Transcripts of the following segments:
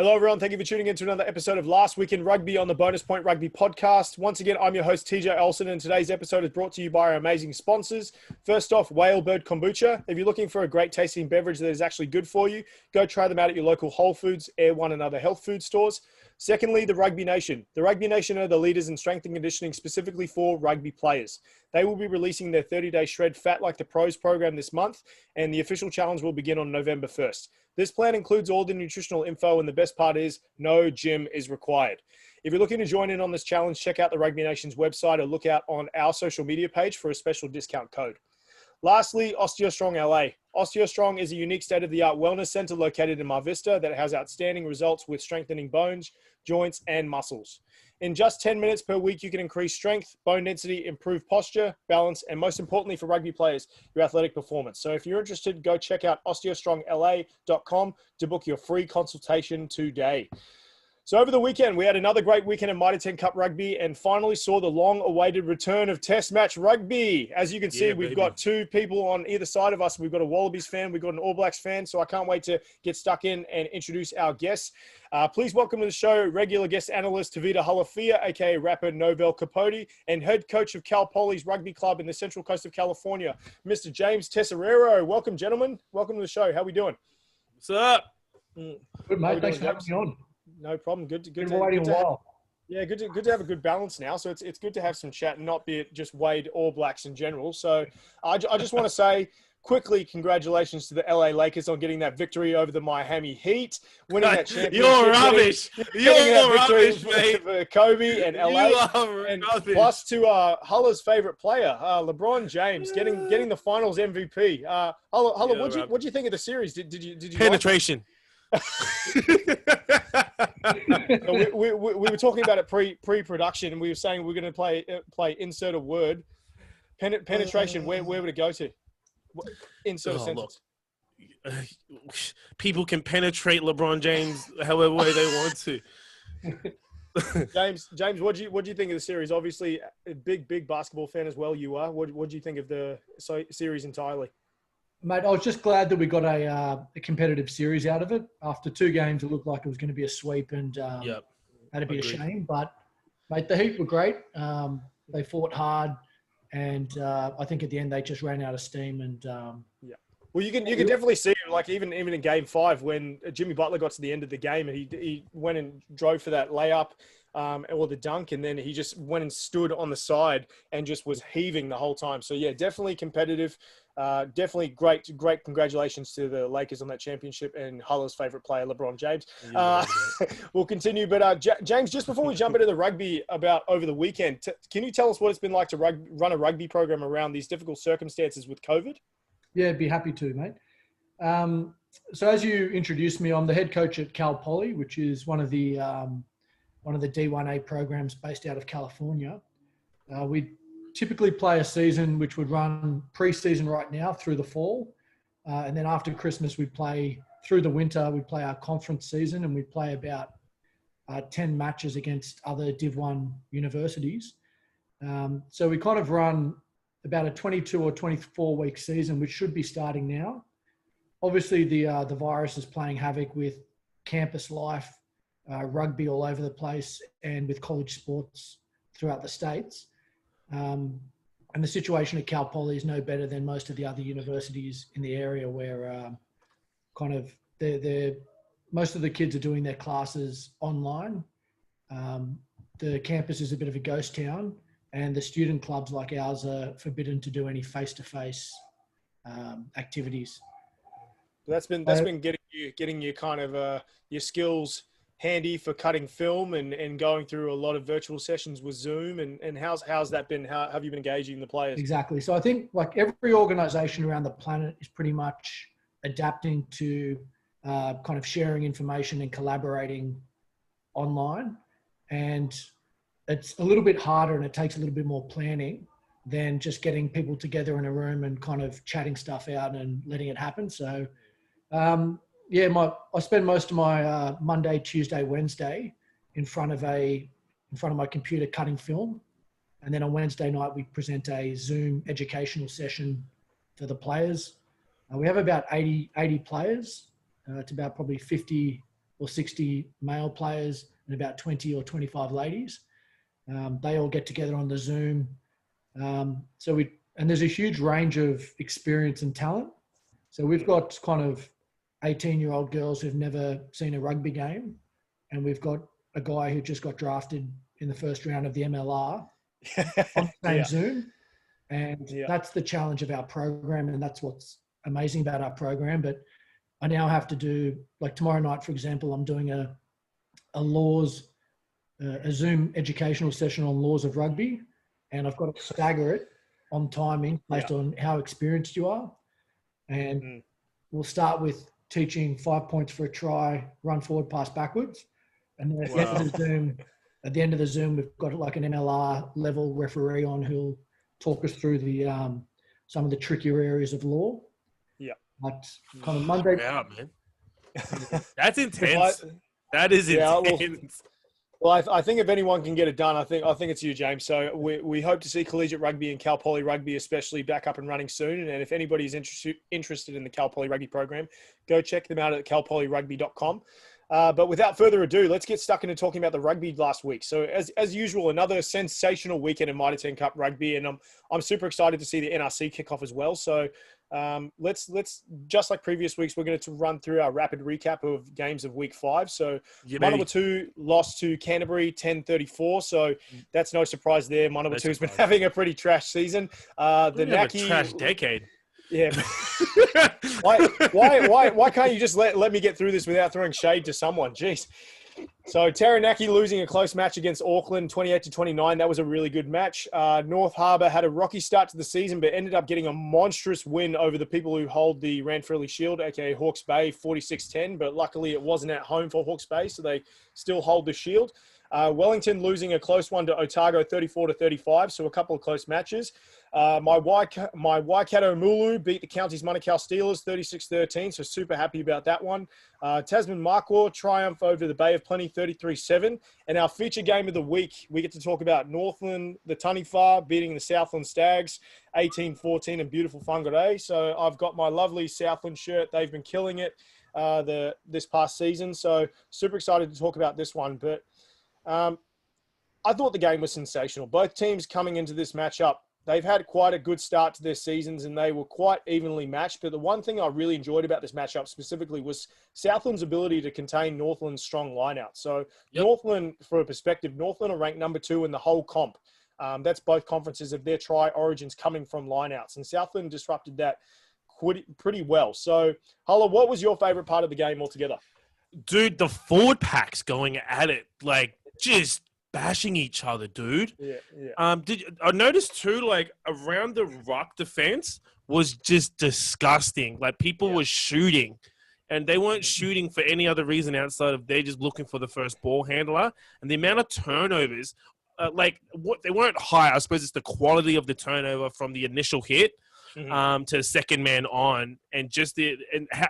Hello, everyone. Thank you for tuning in to another episode of Last Week in Rugby on the Bonus Point Rugby podcast. Once again, I'm your host, Tj Olsen, and today's episode is brought to you by our amazing sponsors. First off, Whalebird Kombucha. If you're looking for a great tasting beverage that is actually good for you, go try them out at your local Whole Foods, Air One, and other health food stores. Secondly, the Rugby Nation. The Rugby Nation are the leaders in strength and conditioning specifically for rugby players. They will be releasing their 30-day Shred Fat Like the Pros program this month, and the official challenge will begin on November 1st. This plan includes all the nutritional info, and the best part is no gym is required. If you're looking to join in on this challenge, check out the Rugby Nation's website or look out on our social media page for a special discount code. Lastly, OsteoStrong LA. OsteoStrong is a unique state-of-the-art wellness center located in Mar Vista that has outstanding results with strengthening bones, joints, and muscles. In just 10 minutes per week, you can increase strength, bone density, improve posture, balance, and most importantly for rugby players, your athletic performance. So if you're interested, go check out osteostrongla.com to book your free consultation today. So over the weekend, we had another great weekend of Mitre 10 Cup rugby and finally saw the long-awaited return of Test match rugby. As you can see, we've got two people on either side of us. We've got a Wallabies fan, we've got an All Blacks fan, so I can't wait to get stuck in and introduce our guests. Please welcome to the show regular guest analyst Tavita Halafia, aka rapper Knovell Capote, and head coach of Cal Poly's Rugby Club in the Central Coast of California, Mr. James Tesoriero. Welcome, gentlemen. Welcome to the show. How we doing? What's up? Good, mate. Thanks for having me on. No problem. Good to have a good balance now. So it's good to have some chat and not be just Wade All Blacks in general. So I just want to say quickly, congratulations to the LA Lakers on getting that victory over the Miami Heat, winning that championship. You're rubbish. You're rubbish, mate. For Kobe and LA. You are and rubbish. Plus to Hulla's favorite player, LeBron James, getting the Finals MVP. Hulla, what do you think of the series? Did you penetration? we were talking about it pre-production, and we were saying we're going to play insert a word. Penetration. Where would it go to? Insert a sentence. Look, people can penetrate LeBron James however way they want to. James, what do you think of the series? Obviously, a big basketball fan as well. You are. What do you think of the series entirely? Mate, I was just glad that we got a competitive series out of it. After two games, it looked like it was going to be a sweep, and that'd be a shame. But, mate, the Heat were great. They fought hard, and I think at the end they just ran out of steam. And well, you can definitely see it, like even in Game 5 when Jimmy Butler got to the end of the game and he went and drove for that layup or the dunk, and then he just went and stood on the side and just was heaving the whole time. So yeah, definitely competitive. Definitely great. Congratulations to the Lakers on that championship and Hulla's favorite player, LeBron James. We'll continue. But James, just before we jump into the rugby about over the weekend, can you tell us what it's been like to run a rugby program around these difficult circumstances with COVID? Yeah, I'd be happy to, mate. So as you introduced me, I'm the head coach at Cal Poly, which is one of the D1A programs based out of California. We typically play a season which would run pre-season right now through the fall. And then after Christmas, we play through the winter. We play our conference season, and we play about 10 matches against other Div 1 universities. So we kind of run about a 22 or 24 week season, which should be starting now. Obviously, the virus is playing havoc with campus life, rugby all over the place, and with college sports throughout the States. And the situation at Cal Poly is no better than most of the other universities in the area, where most of the kids are doing their classes online. The campus is a bit of a ghost town, and the student clubs like ours are forbidden to do any face-to-face activities. That's been getting you kind of your skills handy for cutting film and going through a lot of virtual sessions with Zoom, and how's that been? How have you been engaging the players? Exactly. So I think like every organization around the planet is pretty much adapting to kind of sharing information and collaborating online. And it's a little bit harder and it takes a little bit more planning than just getting people together in a room and kind of chatting stuff out and letting it happen. So I spend most of my Monday, Tuesday, Wednesday in front of my computer cutting film, and then on Wednesday night we present a Zoom educational session for the players. We have about 80 players. It's about probably 50 or 60 male players and about 20 or 25 ladies. They all get together on the Zoom. And there's a huge range of experience and talent. So we've got kind of 18-year-old girls who've never seen a rugby game, and we've got a guy who just got drafted in the first round of the MLR on the same Zoom. And that's the challenge of our program, and that's what's amazing about our program. But I now have to do, like tomorrow night, for example, I'm doing a Zoom educational session on laws of rugby, and I've got to stagger it on timing based on how experienced you are. And we'll start with teaching 5 points for a try, run forward, pass backwards. And then at the end of the Zoom, we've got like an MLR level referee on who'll talk us through the some of the trickier areas of law. Yeah. But kind of Monday. Yeah, man. That's intense. That is intense. Well, I think if anyone can get it done, I think it's you, James. So we hope to see collegiate rugby and Cal Poly Rugby especially back up and running soon. And if anybody's interested in the Cal Poly Rugby program, go check them out at calpolyrugby.com. But without further ado, let's get stuck into talking about the rugby last week. So as usual, another sensational weekend in Mitre 10 Cup rugby, and I'm super excited to see the NRC kick off as well. So let's just like previous weeks, we're going to run through our rapid recap of games of week 5. So number 2 lost to Canterbury 10-34. So that's no surprise there. Number 2 has been having a pretty trash season. The Naki trash decade. Yeah. Why can't you just let me get through this without throwing shade to someone? Jeez. So Taranaki losing a close match against Auckland, 28-29. That was a really good match. North Harbour had a rocky start to the season, but ended up getting a monstrous win over the people who hold the Ranfurly Shield, aka Hawke's Bay, 46-10. But luckily it wasn't at home for Hawke's Bay, so they still hold the shield. Wellington losing a close one to Otago, 34-35. So a couple of close matches. My Waikato Mulu beat the Counties Manukau Steelers 36-13, so super happy about that one. Tasman Marquardt triumph over the Bay of Plenty 33-7. And our feature game of the week, we get to talk about Northland, the Taniwha, beating the Southland Stags 18-14 in beautiful Whangarei. So I've got my lovely Southland shirt. They've been killing it this past season. So super excited to talk about this one. But I thought the game was sensational. Both teams coming into this matchup, they've had quite a good start to their seasons and they were quite evenly matched. But the one thing I really enjoyed about this matchup specifically was Southland's ability to contain Northland's strong lineout. So Northland, for a perspective, Northland are ranked number 2 in the whole comp. That's both conferences of their try origins coming from lineouts. And Southland disrupted that pretty well. So, Hulla, what was your favourite part of the game altogether? Dude, the forward packs going at it, like just bashing each other, dude. Yeah. I noticed too, like around the ruck defense was just disgusting. Like people were shooting, and they weren't shooting for any other reason outside of they're just looking for the first ball handler. And the amount of turnovers, they weren't high. I suppose it's the quality of the turnover from the initial hit. To second man on, and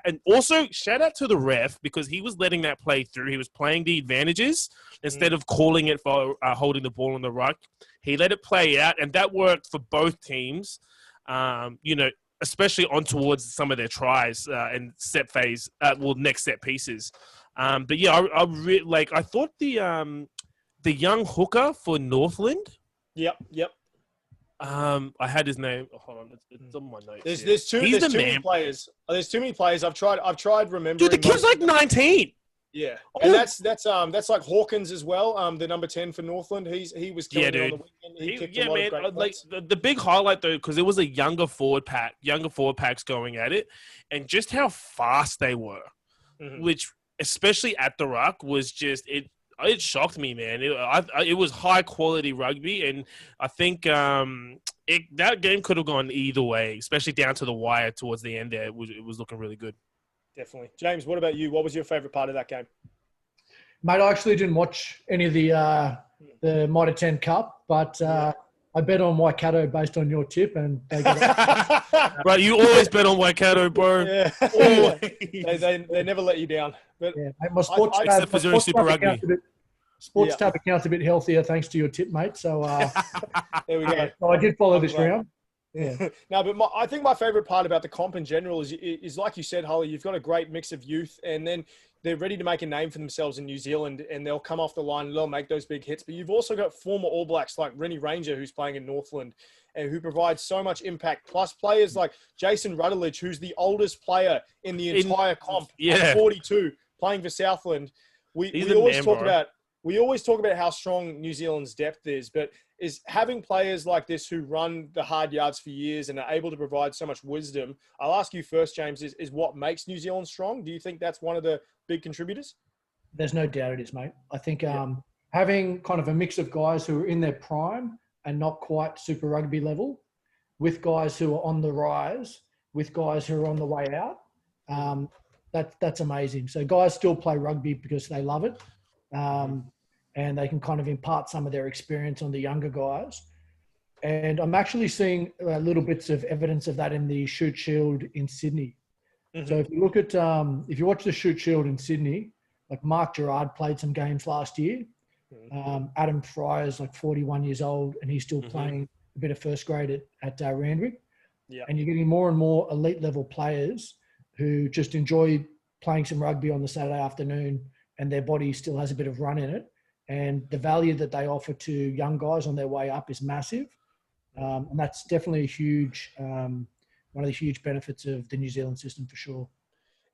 and also shout out to the ref because he was letting that play through. He was playing the advantages instead of calling it for holding the ball on the ruck. He let it play out, and that worked for both teams. Especially on towards some of their tries and set phase, next set pieces. But yeah, I thought the young hooker for Northland. Yep. I had his name. Oh, hold on, it's on my notes. There's too many players. There's too many players. I've tried remembering. Dude, the kid's like 19. Yeah, and that's like Hawkins as well. The number 10 for Northland. He was killing it on the weekend. He kicked a lot of great plays. The big highlight though, because it was a younger forward packs going at it, and just how fast they were, which especially at the ruck was just it. It shocked me, man. It was high quality rugby, and I think that game could have gone either way, especially down to the wire towards the end. There, it was looking really good. Definitely, James. What about you? What was your favourite part of that game? Mate, I actually didn't watch any of the Mitre 10 Cup, but I bet on Waikato based on your tip, and they got it. Right, you always bet on Waikato, bro. Yeah. They never let you down. But my sports except for Zero Super Rugby. Tab account's a bit healthier thanks to your tip, mate. So there we go. So I did follow this round. Yeah. No, but I think my favorite part about the comp in general is like you said, Holly, you've got a great mix of youth, and then they're ready to make a name for themselves in New Zealand, and they'll come off the line and they'll make those big hits. But you've also got former All Blacks like Rennie Ranger, who's playing in Northland, and who provides so much impact. Plus players like Jason Rutledge, who's the oldest player in the entire comp, at 42, playing for Southland. We always talk about how strong New Zealand's depth is, but is having players like this who run the hard yards for years and are able to provide so much wisdom. I'll ask you first, James, is what makes New Zealand strong? Do you think that's one of the big contributors? There's no doubt it is, mate. I think having kind of a mix of guys who are in their prime and not quite Super Rugby level, with guys who are on the rise, with guys who are on the way out, that's amazing. So guys still play rugby because they love it. And they can kind of impart some of their experience on the younger guys. And I'm actually seeing little bits of evidence of that in the Shoot Shield in Sydney. Mm-hmm. So if you look at, if you watch the Shoot Shield in Sydney, like Mark Gerard played some games last year. Adam Fry is like 41 years old and he's still playing a bit of first grade at Randwick. Yeah. And you're getting more and more elite level players who just enjoy playing some rugby on the Saturday afternoon and their body still has a bit of run in it. And the value that they offer to young guys on their way up is massive. And that's definitely a huge, one of the huge benefits of the New Zealand system for sure.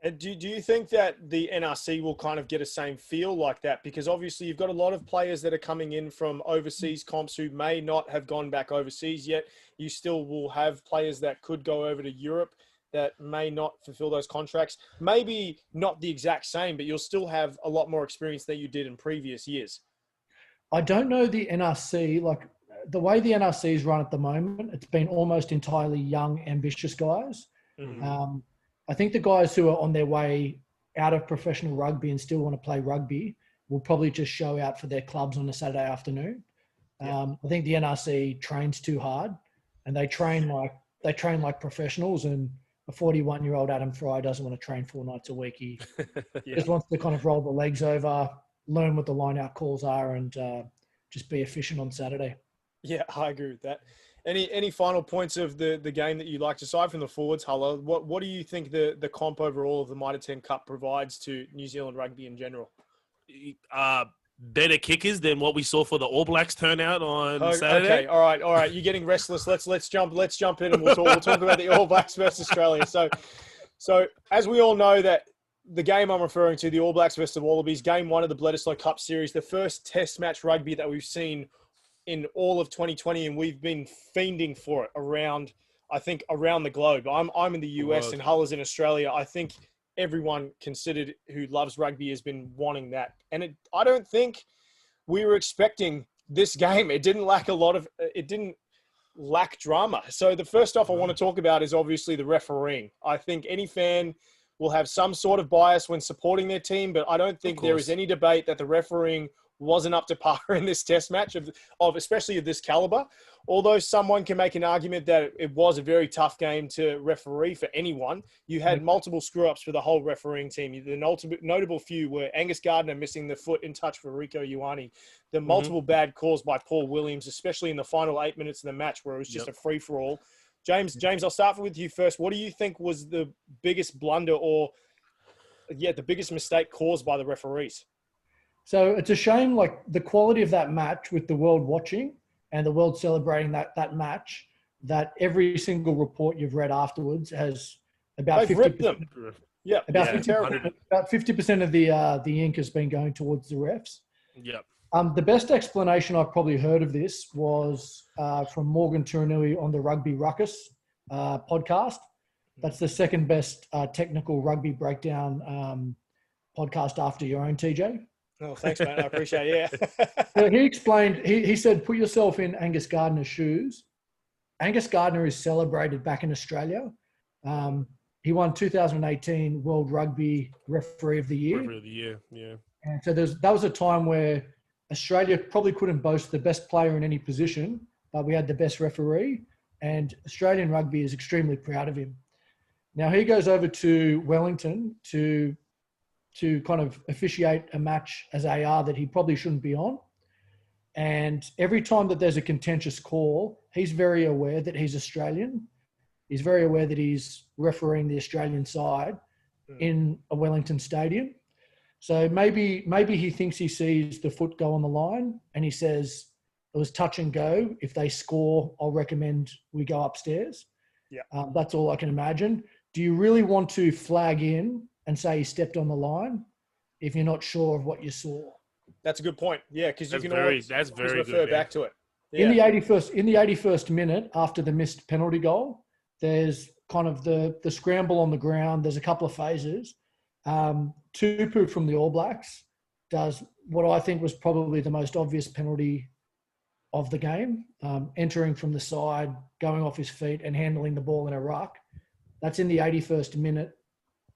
And do you think that the NRC will kind of get a same feel like that? Because obviously you've got a lot of players that are coming in from overseas comps who may not have gone back overseas yet. You still will have players that could go over to Europe that may not fulfill those contracts. Maybe not the exact same, but you'll still have a lot more experience than you did in previous years. I don't know the NRC, like the way the NRC is run at the moment, it's been almost entirely young, ambitious guys. Mm-hmm. I think the guys who are on their way out of professional rugby and still want to play rugby will probably just show out for their clubs on a Saturday afternoon. Yeah. I think the NRC trains too hard and they train like professionals, and a 41-year-old Adam Fry doesn't want to train 4 nights a week. He just wants to kind of roll the legs over, learn what the line-out calls are, and just be efficient on Saturday. Yeah, I agree with that. Any final points of the game that you liked, aside from the forwards, Hulla? What do you think the comp overall of the Mitre 10 Cup provides to New Zealand rugby in general? Better kickers than what we saw for the All Blacks turnout on Saturday. Okay, all right. You're getting restless. Let's jump in and we'll talk about the All Blacks versus Australia. So as we all know, that the game I'm referring to, the All Blacks versus the Wallabies, game 1 of the Bledisloe Cup series, the first Test match rugby that we've seen in all of 2020, and we've been fiending for it around the globe. I'm in the US and Hull is in Australia. I think everyone considered who loves rugby has been wanting that. And I don't think we were expecting this game. It didn't lack drama. So the first off I want to talk about is obviously the refereeing. I think any fan will have some sort of bias when supporting their team, but I don't think there is any debate that the refereeing wasn't up to par in this Test match of especially of this caliber. Although someone can make an argument that it was a very tough game to referee for anyone, you had multiple screw-ups for the whole refereeing team. The notable few were Angus Gardner missing the foot in touch for Rieko Ioane, the multiple bad calls by Paul Williams, especially in the final 8 minutes of the match where it was just a free-for-all. James, I'll start with you first. What do you think was the biggest blunder or, the biggest mistake caused by the referees? So it's a shame, like the quality of that match with the world watching and the world celebrating that match, that every single report you've read afterwards has about 50%. Yeah, about 50% of the ink has been going towards the refs. Yep. The best explanation I've probably heard of this was from Morgan Turinui on the Rugby Ruckus podcast. That's the second best technical rugby breakdown podcast after your own, TJ. Oh, thanks, mate. I appreciate it. Yeah. So he explained, he said, put yourself in Angus Gardner's shoes. Angus Gardner is celebrated back in Australia. He won 2018 World Rugby Referee of the Year. Referee of the Year, yeah. And so that was a time where Australia probably couldn't boast the best player in any position, but we had the best referee, and Australian rugby is extremely proud of him. Now he goes over to Wellington to kind of officiate a match as AR that he probably shouldn't be on. And every time that there's a contentious call, he's very aware that he's Australian. He's very aware that he's refereeing the Australian side in a Wellington stadium. So maybe he thinks he sees the foot go on the line and he says, it was touch and go. If they score, I'll recommend we go upstairs. Yeah. That's all I can imagine. Do you really want to flag in and say he stepped on the line if you're not sure of what you saw? That's a good point. Yeah, because you can always refer back to it. Yeah. In the 81st minute, after the missed penalty goal, there's kind of the scramble on the ground. There's a couple of phases. Tupu from the All Blacks does what I think was probably the most obvious penalty of the game, entering from the side, going off his feet and handling the ball in a ruck. That's in the 81st minute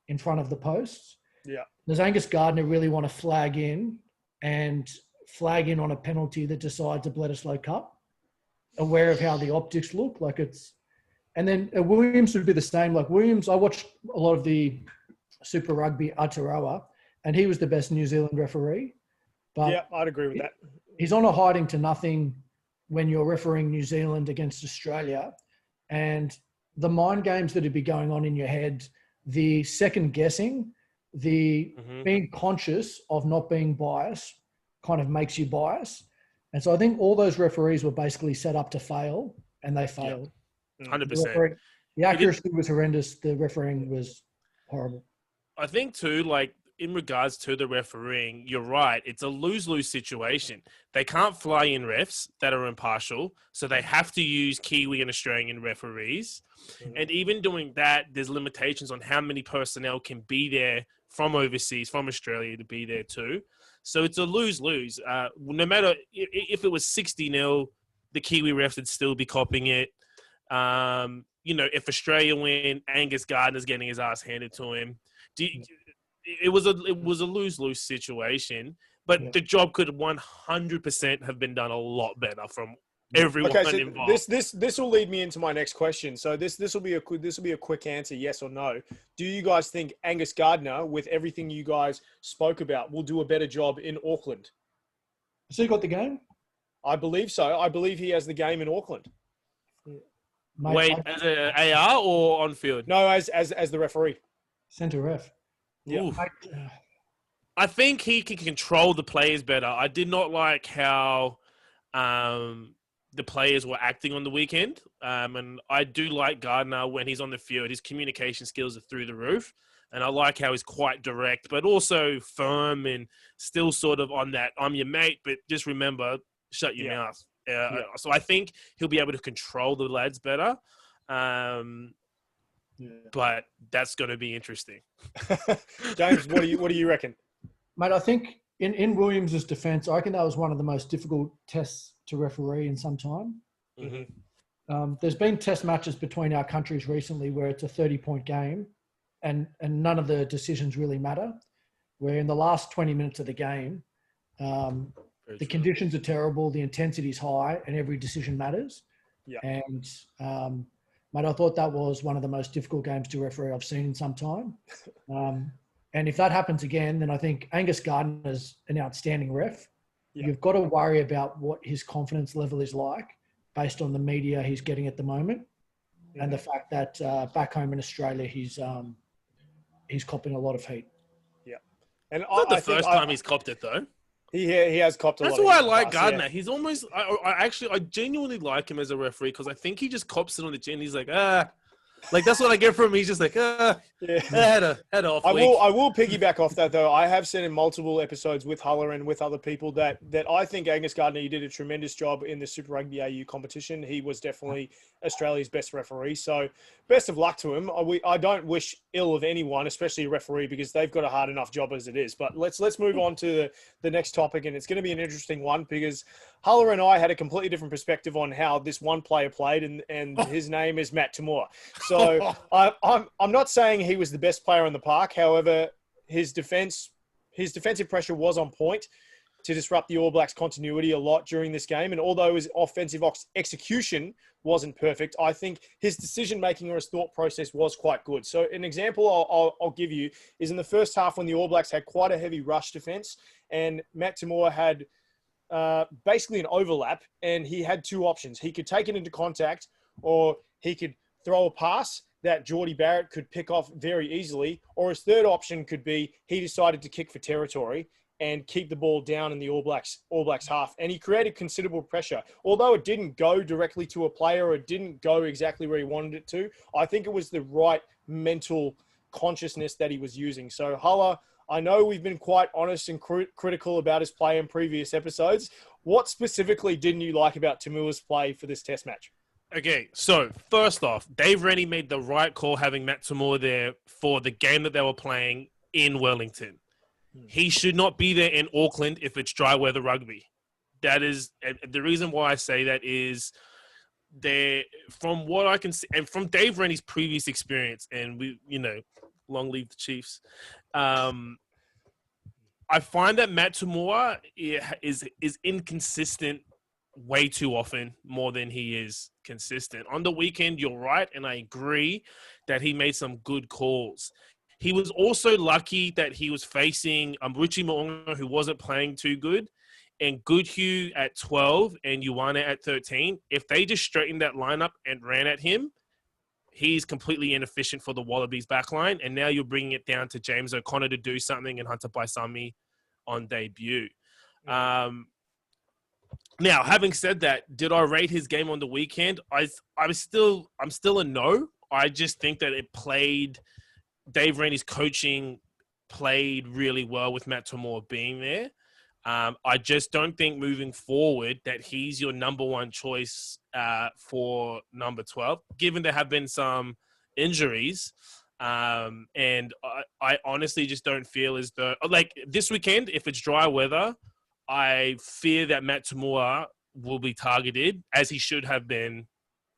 in front of the posts. Yeah. Does Angus Gardner really want to flag in on a penalty that decides a Bledisloe Cup, aware of how the optics look? And then Williams would be the same. Like Williams, I watched a lot of the Super Rugby Aotearoa, and he was the best New Zealand referee. But yeah, I'd agree with that. He's on a hiding to nothing when you're refereeing New Zealand against Australia, and the mind games that would be going on in your head, the second guessing, the being conscious of not being biased kind of makes you biased. And so I think all those referees were basically set up to fail, and they failed. 100%. The accuracy was horrendous. The refereeing was horrible. I think too, like in regards to the refereeing, you're right. It's a lose-lose situation. They can't fly in refs that are impartial, so they have to use Kiwi and Australian referees. And even doing that, there's limitations on how many personnel can be there from overseas, from Australia to be there too. So it's a lose-lose. No matter if it was 60-0, the Kiwi refs would still be copying it. If Australia win, Angus Gardner's getting his ass handed to him. It was a lose-lose situation, but the job could 100% have been done a lot better from everyone involved. This will lead me into my next question. So this will be a quick answer, yes or no. Do you guys think Angus Gardner, with everything you guys spoke about, will do a better job in Auckland? Has he got the game? I believe so. I believe he has the game in Auckland. Wait, as an AR or on field? No, as the referee. Centre ref. Yeah. I think he can control the players better. I did not like how the players were acting on the weekend. And I do like Gardner when he's on the field. His communication skills are through the roof. And I like how he's quite direct, but also firm and still sort of on that, I'm your mate, but just remember, shut your mouth. So I think he'll be able to control the lads better. But that's going to be interesting. James, what do you reckon? Mate, I think in Williams' defence, I reckon that was one of the most difficult tests to referee in some time. There's been test matches between our countries recently where it's a 30-point game and none of the decisions really matter, where in the last 20 minutes of the game, the conditions are terrible, the intensity is high, and every decision matters. Yeah. And, mate, I thought that was one of the most difficult games to referee I've seen in some time. And if that happens again, then I think Angus Gardner is an outstanding ref. Yeah. You've got to worry about what his confidence level is like based on the media he's getting at the moment, and the fact that back home in Australia he's copping a lot lot of heat. Yeah, and it's not the first time he's copped it though. He has copped a lot. That's why I like Gardner. Yeah. He's almost. I genuinely like him as a referee because I think he just cops it on the chin. He's like, like that's what I get from him. He's just like, head off. I will piggyback off that though. I have said in multiple episodes with Huller and with other people that I think Angus Gardner, you did a tremendous job in the Super Rugby AU competition. He was definitely Australia's best referee. So best of luck to him. I don't wish ill of anyone, especially a referee, because they've got a hard enough job as it is. But let's move on to the next topic, and it's going to be an interesting one because Huller and I had a completely different perspective on how this one player played, and his name is Matt Timur. So I'm not saying he was the best player in the park. However, his defensive pressure was on point to disrupt the All Blacks' continuity a lot during this game. And although his offensive execution wasn't perfect, I think his decision-making or his thought process was quite good. So an example I'll give you is in the first half when the All Blacks had quite a heavy rush defense, and Matt Timur had basically an overlap, and he had two options. He could take it into contact, or he could throw a pass that Geordie Barrett could pick off very easily, or his third option could be he decided to kick for territory and keep the ball down in the All Blacks half. And he created considerable pressure. Although it didn't go directly to a player, or it didn't go exactly where he wanted it to, I think it was the right mental consciousness that he was using. So Hulla, I know we've been quite honest and critical about his play in previous episodes. What specifically didn't you like about Tauma's play for this test match? Okay, so first off, Dave Rennie made the right call having Matt Toomua there for the game that they were playing in Wellington. He should not be there in Auckland if it's dry weather rugby. That is, the reason why I say that is from what I can see, and from Dave Rennie's previous experience, and we, long live the Chiefs. I find that Matt Toomua is inconsistent way too often, more than he is consistent. On the weekend, you're right, and I agree that he made some good calls. He was also lucky that he was facing Richie Mo'unga, who wasn't playing too good, and Goodhue at 12 and Ioane at 13. If they just straightened that lineup and ran at him, he's completely inefficient for the Wallabies backline. And now you're bringing it down to James O'Connor to do something and Hunter Paisami on debut. Now, having said that, did I rate his game on the weekend? I'm still a no. I just think that Dave Rennie's coaching played really well with Matt Toomua being there. I just don't think moving forward that he's your number one choice for number 12, given there have been some injuries. And I honestly just don't feel as though, like this weekend, if it's dry weather, I fear that Matt Toomua will be targeted, as he should have been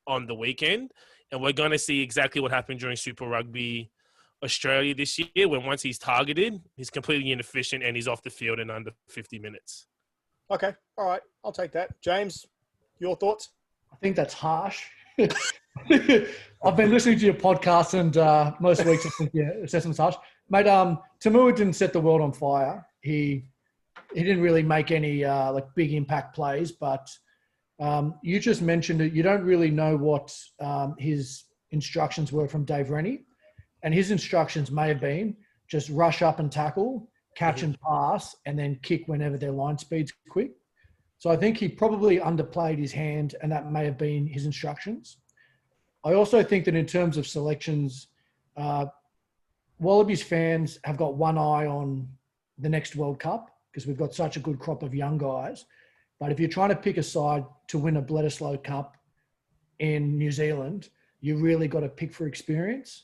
on the weekend. And we're going to see exactly what happened during Super Rugby Australia this year, when once he's targeted, he's completely inefficient and he's off the field in under 50 minutes. Okay. All right. I'll take that. James, your thoughts? I think that's harsh. I've been listening to your podcast, and most weeks I think your assessment's harsh. Mate, Toomua didn't set the world on fire. He didn't really make any big impact plays, but you just mentioned it. You don't really know what his instructions were from Dave Rennie. And his instructions may have been just rush up and tackle, catch and pass, and then kick whenever their line speed's quick. So I think he probably underplayed his hand, and that may have been his instructions. I also think that in terms of selections, Wallabies fans have got one eye on the next World Cup because we've got such a good crop of young guys. But if you're trying to pick a side to win a Bledisloe Cup in New Zealand, you really got to pick for experience.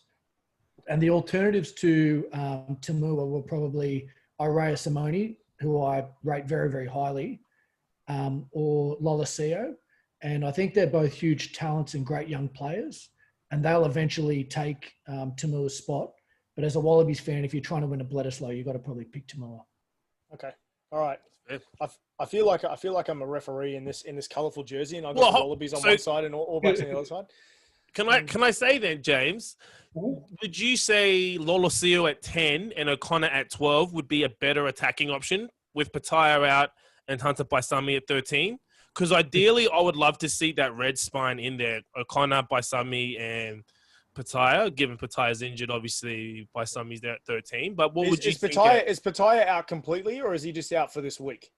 And the alternatives to Toomua were probably Irea Simone, who I rate very, very highly, or Lolosio. And I think they're both huge talents and great young players, and they'll eventually take Tumua's spot. But as a Wallabies fan, if you're trying to win a Bledisloe, you've got to probably pick Toomua. Okay. All right. I feel like I'm a referee in this colourful jersey, and I've got the Wallabies on one side and All Blacks on the other side. Can I say then, James, would you say Lolosio at 10 and O'Connor at 12 would be a better attacking option with Pattaya out and Hunter Paisami at 13? Because ideally, I would love to see that red spine in there, O'Connor, Paisami, and Pattaya. Given Pataya's injured, obviously Paisami's there at 13. But what would you think? Is Pattaya out completely, or is he just out for this week?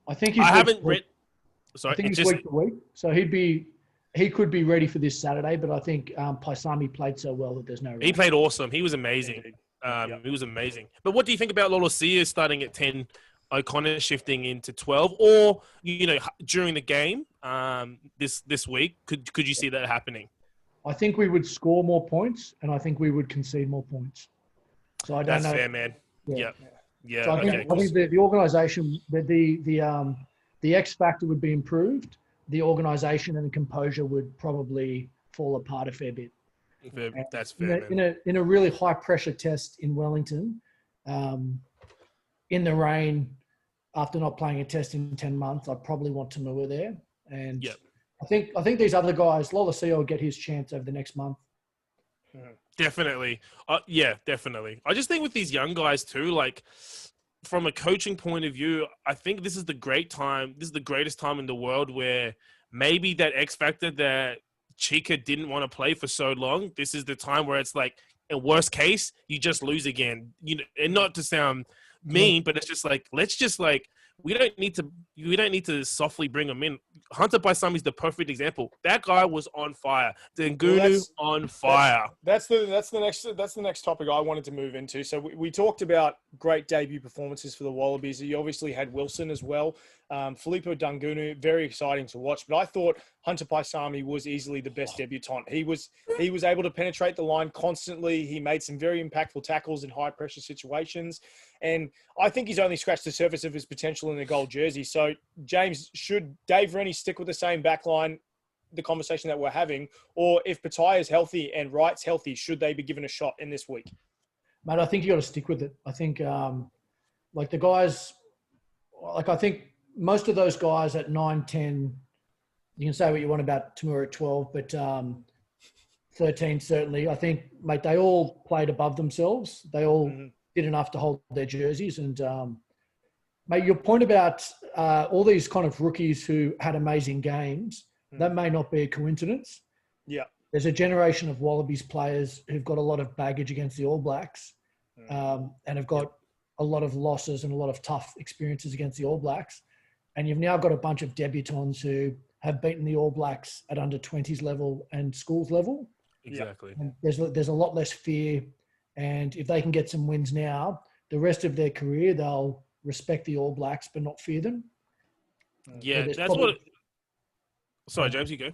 I think he's week to week, so he could be ready for this Saturday, but I think Paisami played so well that there's no rush. He played awesome. He was amazing. He was amazing. But what do you think about Lolosio starting at 10, O'Connor shifting into 12, or during the game this week? Could you see that happening? I think we would score more points, and I think we would concede more points. So I don't know. That's fair, man. Yeah. So I think the organisation, the X factor would be improved. The organisation and the composure would probably fall apart a fair bit. That's fair. In a really high pressure test in Wellington, in the rain, after not playing a test in 10 months, I probably want Toomua there. And I think these other guys, Lolosio will get his chance over the next month. Definitely. Definitely. I just think with these young guys too, like from a coaching point of view, I think this is the great time. This is the greatest time in the world where maybe that X factor that Chica didn't want to play for so long. This is the time where it's like, in worst case, you just lose again. You know, and not to sound mean, but it's just like, let's just like, we don't need to softly bring him in. Hunter Paisami is the perfect example. That guy was on fire. Dengunu on fire. That's the next topic I wanted to move into. So we talked about great debut performances for the Wallabies. You obviously had Wilson as well. Filippo Dungunu, very exciting to watch. But I thought Hunter Paisami was easily the best debutant. He was able to penetrate the line constantly. He made some very impactful tackles in high pressure situations. And I think he's only scratched the surface of his potential in the gold jersey. So, James, should Dave Rennie stick with the same back line, the conversation that we're having, or if Pattaya is healthy and Wright's healthy, should they be given a shot in this week? Mate, I think you got to stick with it. I think, like the guys, like I think most of those guys at 9, 10, you can say what you want about Tamura at 12, but 13 certainly. I think, mate, they all played above themselves. They all did enough to hold their jerseys. And, mate, your point about all these kind of rookies who had amazing games, that may not be a coincidence. Yeah. There's a generation of Wallabies players who've got a lot of baggage against the All Blacks and have got a lot of losses and a lot of tough experiences against the All Blacks. And you've now got a bunch of debutants who have beaten the All Blacks at under 20s level and schools level. Exactly. And there's a lot less fear. And if they can get some wins now, the rest of their career, they'll respect the All Blacks but not fear them. Yeah, that's what... Sorry, James, you go.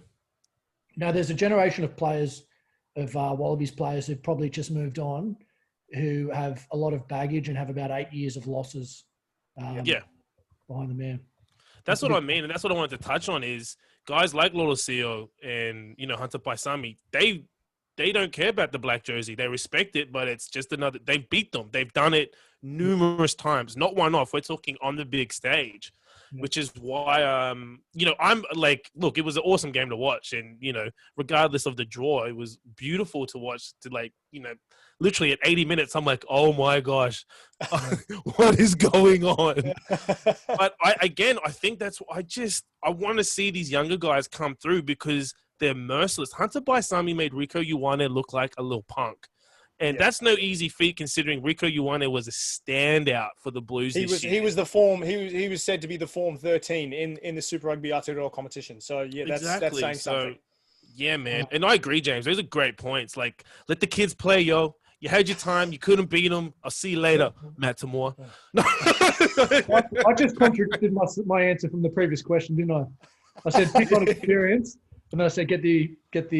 Now, there's a generation of players, of Wallabies players who've probably just moved on, who have a lot of baggage and have about 8 years of losses behind them, man. That's what I mean, and that's what I wanted to touch on is guys like Lolosio and, you know, Hunter Paisami, they don't care about the black jersey. They respect it, but it's just another – they've beat them. They've done it numerous times, not one-off. We're talking on the big stage, which is why, you know, I'm like, look, it was an awesome game to watch. And, you know, regardless of the draw, it was beautiful to watch to, like, you know, literally at 80 minutes, I'm like, oh my gosh, what is going on? But I think that's what I want to see these younger guys come through because they're merciless. Hunter Paisami made Rieko Ioane look like a little punk. And that's no easy feat considering Rieko Ioane was a standout for the Blues this year. He was the form. He was said to be the form 13 in the Super Rugby Aotearoa competition. So yeah, that's saying something. Yeah, man. And I agree, James. Those are great points. Like, let the kids play, yo. You had your time. You couldn't beat them. I'll see you later, Matt Tamura. No. I just contradicted my answer from the previous question, didn't I? I said pick on experience. And then I said, get the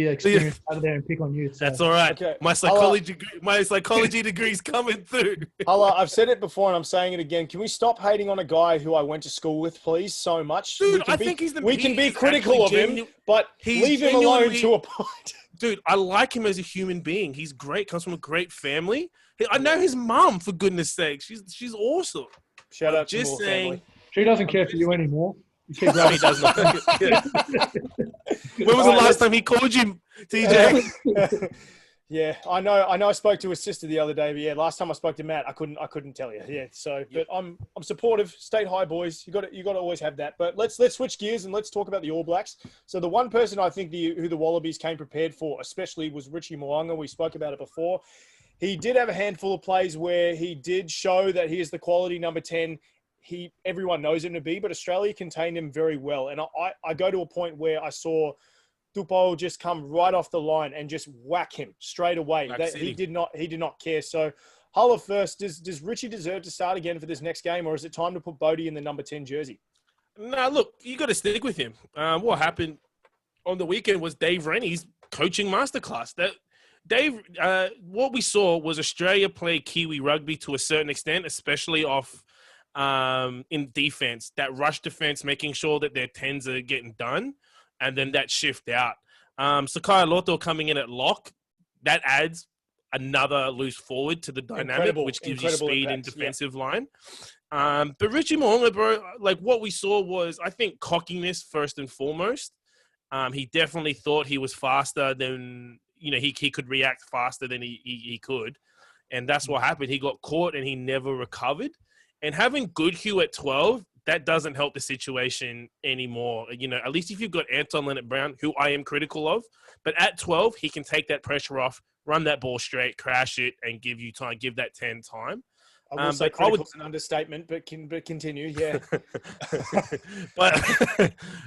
experience out of there and pick on you. So. That's all right. Okay. My psychology degree's coming through. I've said it before and I'm saying it again. Can we stop hating on a guy who I went to school with, please, so much? Dude, we can be critical of him, but leave him alone to a point. Dude, I like him as a human being. He's great. Comes from a great family. I know his mom, for goodness sake. She's awesome. Shout out to Moore family. She doesn't care for you anymore. No, he does not. When was the last time he called you, TJ? Yeah, I know. I spoke to his sister the other day, but yeah, last time I spoke to Matt, I couldn't tell you. Yeah, so but I'm supportive. State high, boys. You got to always have that. But let's switch gears and let's talk about the All Blacks. So the one person I think who the Wallabies came prepared for, especially, was Richie Mo'unga. We spoke about it before. He did have a handful of plays where he did show that he is the quality number 10. Everyone knows him to be, but Australia contained him very well. And I go to a point where I saw Tupou just come right off the line and just whack him straight away. He did not care. So Huller first, does Richie deserve to start again for this next game, or is it time to put Bodie in the number 10 jersey? No, look, you got to stick with him. What happened on the weekend was Dave Rennie's coaching masterclass. What we saw was Australia play Kiwi rugby to a certain extent, especially off in defense, that rush defense, making sure that their 10s are getting done, and then that shift out. Sakai Loto coming in at lock, that adds another loose forward to the dynamic, which gives you speed in defensive line. But Richie Mo'unga, bro, like what we saw was, I think, cockiness first and foremost. He definitely thought he was faster than, you know, he could react faster than he could. And that's what happened. He got caught and he never recovered. And having Goodhue at 12, that doesn't help the situation anymore. At least if you've got Anton Leonard-Brown, who I am critical of, but at 12, he can take that pressure off, run that ball straight, crash it, and give you time, give that 10 time. I will say critical is an understatement, but continue, yeah.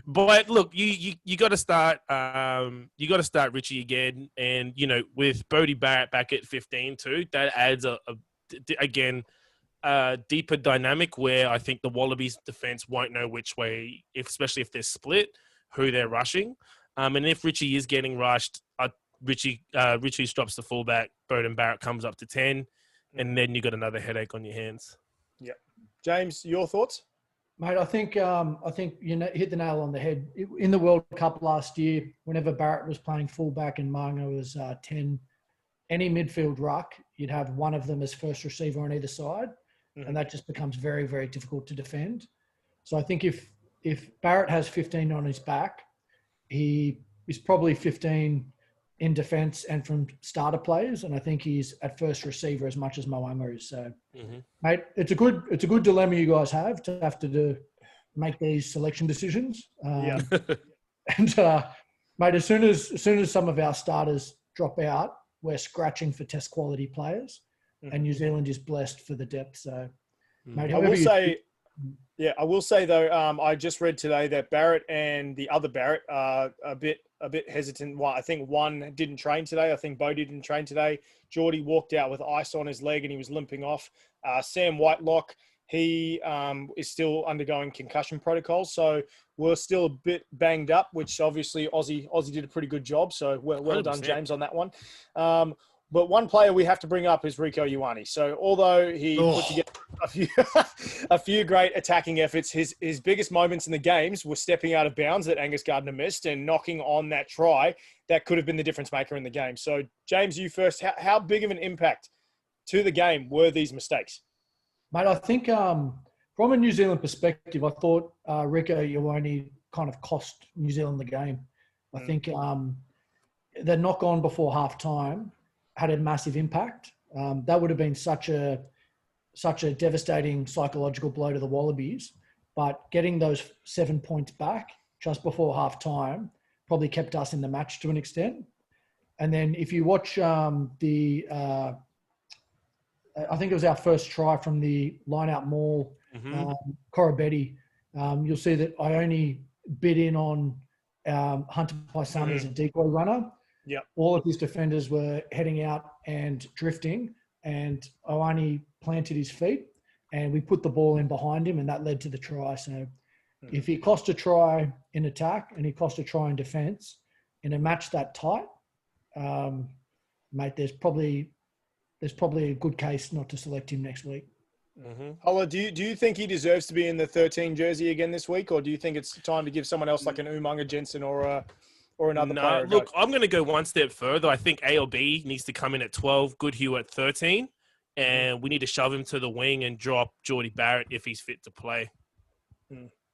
but look, you got to start. You got to start Richie again, and with Bodie Barrett back at 15 too, that adds a deeper dynamic where I think the Wallabies defense won't know which way, especially if they're split, who they're rushing. And if Richie is getting rushed, Richie drops the fullback, Bodie Barrett comes up to 10. And then you got another headache on your hands. Yeah, James, your thoughts, mate? I think you hit the nail on the head. In the World Cup last year, whenever Barrett was playing fullback and Manga was 10, any midfield ruck, you'd have one of them as first receiver on either side, and that just becomes very, very difficult to defend. So I think if Barrett has 15 on his back, he is probably 15 in defence and from starter players, and I think he's at first receiver as much as Moanga is. So, mate, it's a good dilemma you guys have to make these selection decisions. And mate, as soon as some of our starters drop out, we're scratching for test quality players, and New Zealand is blessed for the depth. So, mate, I will say though, I just read today that Barrett and the other Barrett are a bit hesitant. Well, I think one didn't train today. I think Bodie didn't train today. Geordie walked out with ice on his leg and he was limping off. Sam Whitelock, he is still undergoing concussion protocols, so we're still a bit banged up, which obviously Aussie did a pretty good job. So well done, James, on that one. But one player we have to bring up is Rieko Ioane. So although he put together a few great attacking efforts, his biggest moments in the games were stepping out of bounds that Angus Gardner missed and knocking on that try that could have been the difference maker in the game. So James, you first. How big of an impact to the game were these mistakes? Mate, I think from a New Zealand perspective, I thought Rieko Ioane kind of cost New Zealand the game. I think the knock on before half time had a massive impact. That would have been such a devastating psychological blow to the Wallabies, but getting those 7 points back just before half time probably kept us in the match to an extent. And then if you watch I think it was our first try from the line-out maul, Corabetti, you'll see that I only bid in on Hunter Paisami as a decoy runner. Yeah, all of his defenders were heading out and drifting, and Ioane planted his feet, and we put the ball in behind him, and that led to the try. So, if he cost a try in attack and he cost a try in defence in a match that tight, mate, there's probably a good case not to select him next week. Holla, do you think he deserves to be in the 13 jersey again this week, or do you think it's time to give someone else like an Umaga Jensen or another player? Look, I'm going to go one step further. I think ALB needs to come in at 12, Goodhue at 13, and we need to shove him to the wing and drop Geordie Barrett if he's fit to play.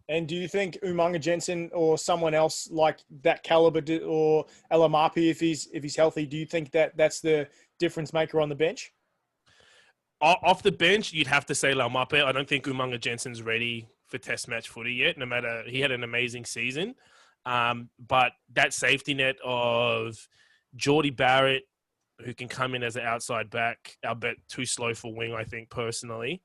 And do you think Umaga Jensen or someone else like that caliber or Alamapi, if he's healthy, do you think that's the difference maker on the bench? Off the bench, you'd have to say Laumape. I don't think Umaga Jensen's ready for test match footy yet, no matter he had an amazing season. But that safety net of Geordie Barrett, who can come in as an outside back, I'll bet too slow for wing, I think, personally.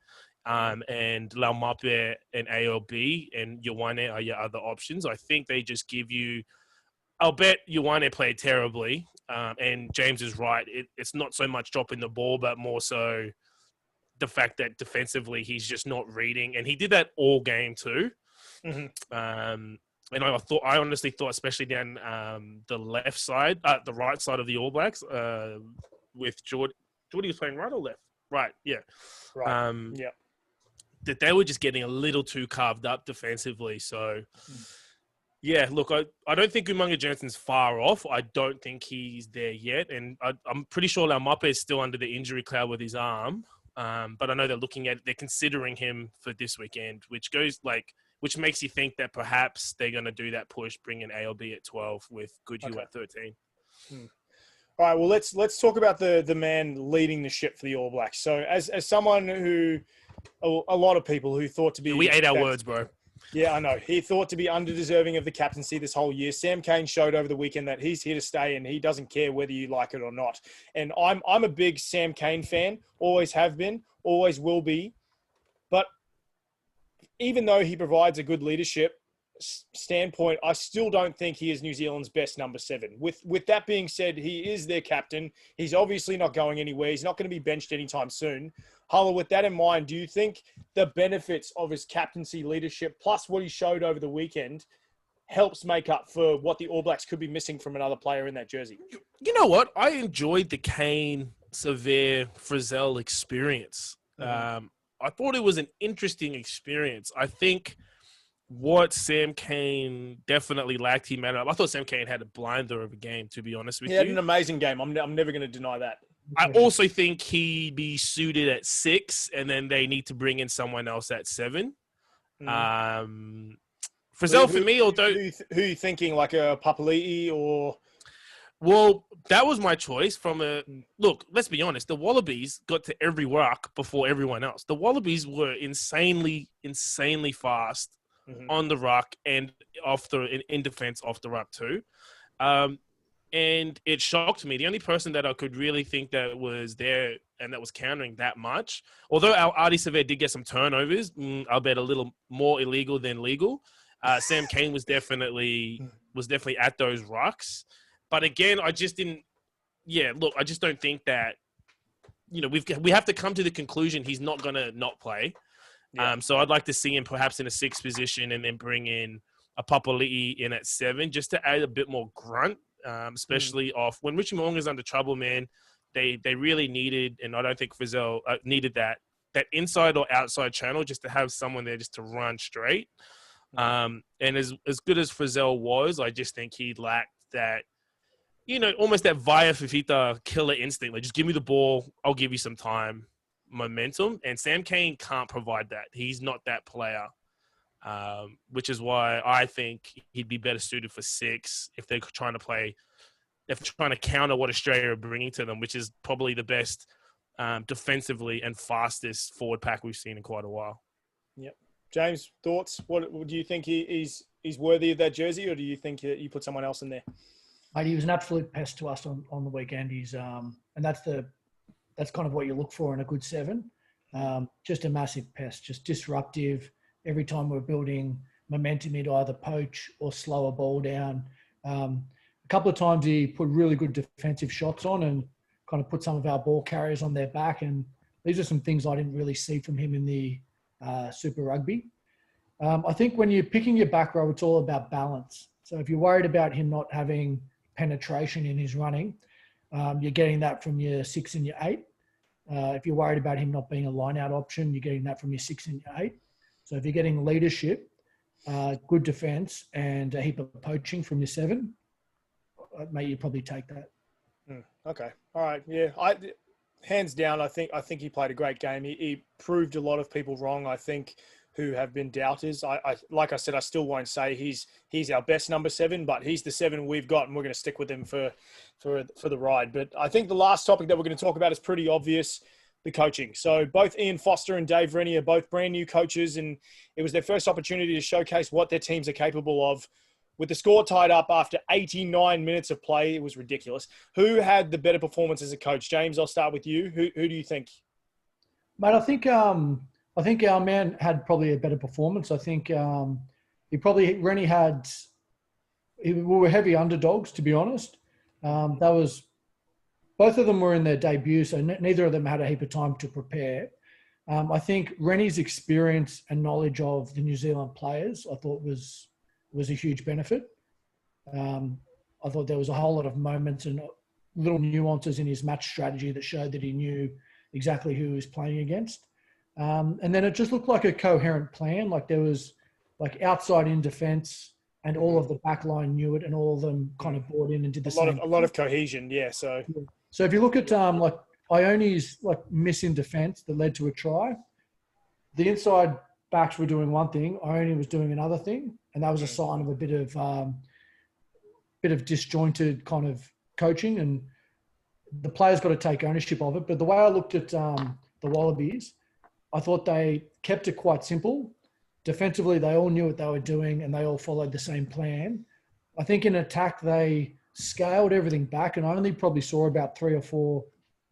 And Laumape and ALB and Ioane are your other options. I think they just give you – I'll bet Ioane played terribly. And James is right. It's not so much dropping the ball, but more so the fact that defensively he's just not reading. And he did that all game too. And I honestly thought, especially down the left side, the right side of the All Blacks, with Geordie was playing right or left? Right, yeah. Right, that they were just getting a little too carved up defensively. So, yeah, look, I don't think Umaga Jensen's far off. I don't think he's there yet. And I'm pretty sure Laumape is still under the injury cloud with his arm. But I know they're considering him for this weekend, which makes you think that perhaps they're going to do that push, bring in ALB at 12 with Goodhue at 13. All right, well, let's talk about the man leading the ship for the All Blacks. So as someone who a lot of people who thought to be... We ate our words, bro. Yeah, I know. He thought to be underdeserving of the captaincy this whole year. Sam Cane showed over the weekend that he's here to stay and he doesn't care whether you like it or not. And I'm a big Sam Cane fan, always have been, always will be. But even though he provides a good leadership standpoint, I still don't think he is New Zealand's best number 7. With that being said, he is their captain. He's obviously not going anywhere. He's not going to be benched anytime soon. Hulla, with that in mind, do you think the benefits of his captaincy leadership plus what he showed over the weekend helps make up for what the All Blacks could be missing from another player in that jersey? You know what? I enjoyed the Cane, Severe, Frizzell experience. I thought it was an interesting experience. I think what Sam Cane definitely lacked, he made up. I thought Sam Cane had a blinder of a game, to be honest with you. He had an amazing game. I'm never going to deny that. I also think he'd be suited at 6, and then they need to bring in someone else at 7. Frizzell for me, although... Who are you thinking, like a Papali'i or... Well, that was my choice Look, let's be honest. The Wallabies got to every ruck before everyone else. The Wallabies were insanely fast on the ruck and in defense off the ruck too. And it shocked me. The only person that I could really think that was there and that was countering that much, although our Artie Sever did get some turnovers, I'll bet a little more illegal than legal. Sam Cane was definitely at those rucks. But again, I just didn't. Yeah, look, I just don't think that. We have to come to the conclusion he's not gonna not play. Yeah. So I'd like to see him perhaps in a 6th position and then bring in a Papali'i in at 7 just to add a bit more grunt, especially off when Richie Mo'unga's under trouble. Man, they really needed, and I don't think Frizzell needed that inside or outside channel just to have someone there just to run straight. And as good as Frizzell was, I just think he lacked that. Almost that Vaya Fifita killer instinct. Like, just give me the ball. I'll give you some time, momentum. And Sam Cane can't provide that. He's not that player, which is why I think he'd be better suited for 6 if they're trying to counter what Australia are bringing to them, which is probably the best defensively and fastest forward pack we've seen in quite a while. Yep. James, thoughts? What do you think he's worthy of that jersey, or do you think you put someone else in there? Mate, he was an absolute pest to us on the weekend. He's and that's kind of what you look for in a good 7. Just a massive pest, just disruptive. Every time we're building momentum, he'd either poach or slow a ball down. A couple of times he put really good defensive shots on and kind of put some of our ball carriers on their back. And these are some things I didn't really see from him in the Super Rugby. I think when you're picking your back row, it's all about balance. So if you're worried about him not having penetration in his running, you're getting that from your 6 and your 8. If you're worried about him not being a line-out option, you're getting that from your 6 and your 8. So if you're getting leadership, good defence, and a heap of poaching from your 7, mate, you'd probably take that. Okay. All right. Yeah. Hands down, I think he played a great game. He proved a lot of people wrong, I think, who have been doubters. Like I said, I still won't say he's our best number 7, but he's the 7 we've got, and we're going to stick with him for the ride. But I think the last topic that we're going to talk about is pretty obvious, the coaching. So both Ian Foster and Dave Rennie are both brand new coaches, and it was their first opportunity to showcase what their teams are capable of. With the score tied up after 89 minutes of play, it was ridiculous. Who had the better performance as a coach? James, I'll start with you. Who do you think? Mate, I think our man had probably a better performance. I think Rennie we were heavy underdogs, to be honest. Both of them were in their debut, so neither of them had a heap of time to prepare. I think Rennie's experience and knowledge of the New Zealand players, I thought was a huge benefit. I thought there was a whole lot of moments and little nuances in his match strategy that showed that he knew exactly who he was playing against. And then it just looked like a coherent plan. Like there was like outside in defense and all of the back line knew it and all of them kind of bought in and did the same. A lot of cohesion. Yeah. So if you look at like Ione's like miss in defense that led to a try, the inside backs were doing one thing, Ione was doing another thing. And that was a sign of a bit of disjointed kind of coaching, and the players got to take ownership of it. But the way I looked at the Wallabies, I thought they kept it quite simple. Defensively, they all knew what they were doing and they all followed the same plan. I think in attack, they scaled everything back, and I only probably saw about 3 or 4,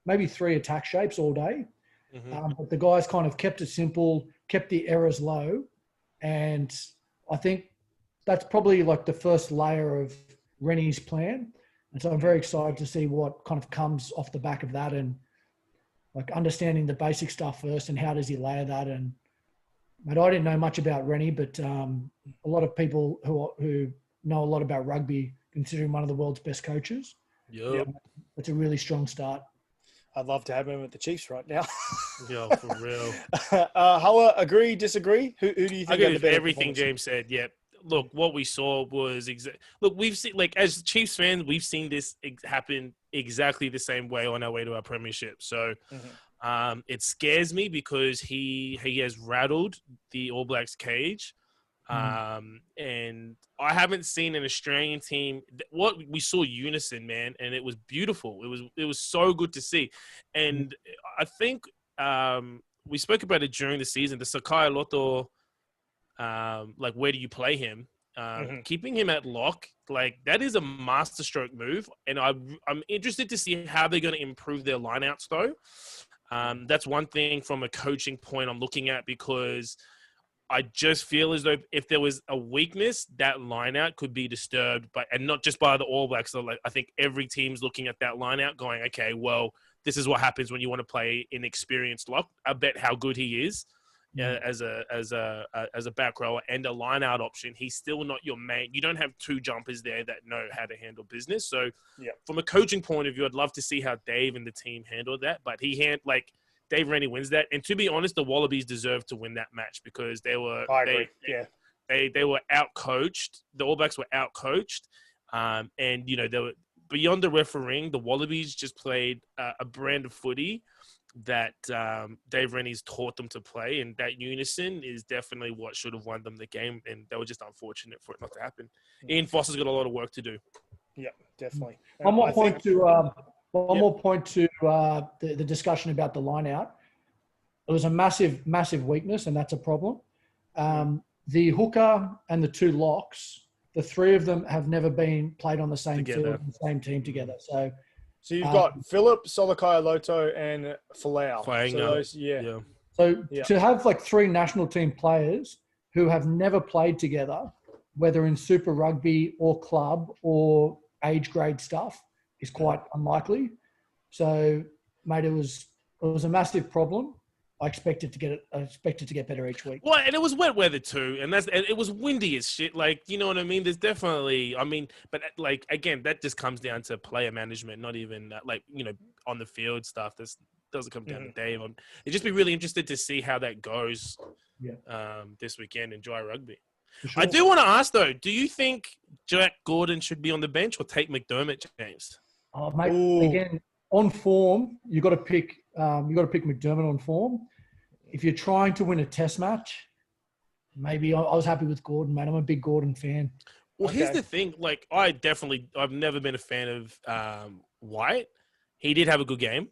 maybe 3 attack shapes all day. But the guys kind of kept it simple, kept the errors low. And I think that's probably like the first layer of Rennie's plan. And so I'm very excited to see what kind of comes off the back of that, and like understanding the basic stuff first and how does he layer that. And I didn't know much about Rennie, but a lot of people who know a lot about rugby consider him one of the world's best coaches. Yep. It's a really strong start. I'd love to have him at the Chiefs right now. Yeah, for real. Hulla, agree, disagree? Who do you think? I agree with everything James said. Yeah. Look, what we saw was look, we've seen, like, as Chiefs fans, we've seen this happen exactly the same way on our way to our premiership. So it scares me because he has rattled the All Blacks cage. And I haven't seen an Australian team. What we saw unison, man, and it was beautiful. It was so good to see. And I think we spoke about it during the season. The Sakai Loto, like, where do you play him? Keeping him at lock, like, that is a masterstroke move. And I'm interested to see how they're going to improve their lineouts, though. That's one thing from a coaching point I'm looking at, because I just feel as though if there was a weakness, that lineout could be disturbed, and not just by the All Blacks. So, like, I think every team's looking at that lineout going, okay, well, this is what happens when you want to play inexperienced lock. I bet how good he is as a back rower and a lineout option. He's still not your main. You don't have 2 jumpers there that know how to handle business. So from a coaching point of view, I'd love to see how Dave and the team handle that. But Dave Rennie wins that. And to be honest, the Wallabies deserved to win that match because they were they were out-coached. The All Blacks were out-coached. And, you know, they were beyond the refereeing. The Wallabies just played a brand of footy that Dave Rennie's taught them to play. And that unison is definitely what should have won them the game. And they were just unfortunate for it not to happen. Ian Foster's got a lot of work to do. Yeah, definitely. One more point to the discussion about the line out. It was a massive, massive weakness, and that's a problem. The hooker and the 2 locks, the 3 of them have never been played on the same field, the same team together. So you've got Phillip, Solokai Loto, and Folau. So to have like 3 national team players who have never played together, whether in Super Rugby or club or age grade stuff, is quite unlikely. So, mate, it was a massive problem. I expect it to get better each week. Well, and it was wet weather too, and it was windy as shit. Like, you know what I mean? There's definitely, but like, again, that just comes down to player management, not even like, you know, on the field stuff. This doesn't come down to Dave. It'd just be really interested to see how that goes this weekend in dry rugby. Sure. I do want to ask though, do you think Jack Gordon should be on the bench or take McDermott, James? Oh, mate, again, on form, you got to pick McDermott on form. If you're trying to win a test match, maybe I was happy with Gordon, mate. I'm a big Gordon fan. Well, here's the thing. Like, I've never been a fan of White. He did have a good game.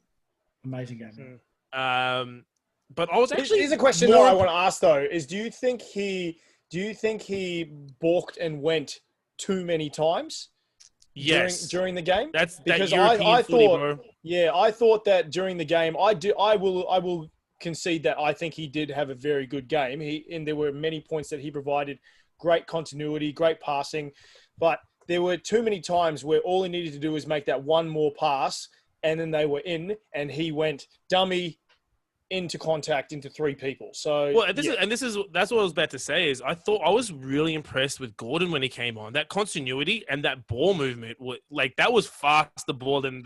Amazing game. But I was actually... Here's a question I want to ask, though, is do you think he balked and went too many times? Yes. During the game? That's because that European footy, bro. Yeah, I thought that during the game, I will concede that I think he did have a very good game. And there were many points that he provided, great continuity, great passing, but there were too many times where all he needed to do was make that one more pass, and then they were in, and he went dummy into contact into 3 people. So that's what I was about to say. Is I was really impressed with Gordon when he came on. That continuity and that ball movement, that was faster ball than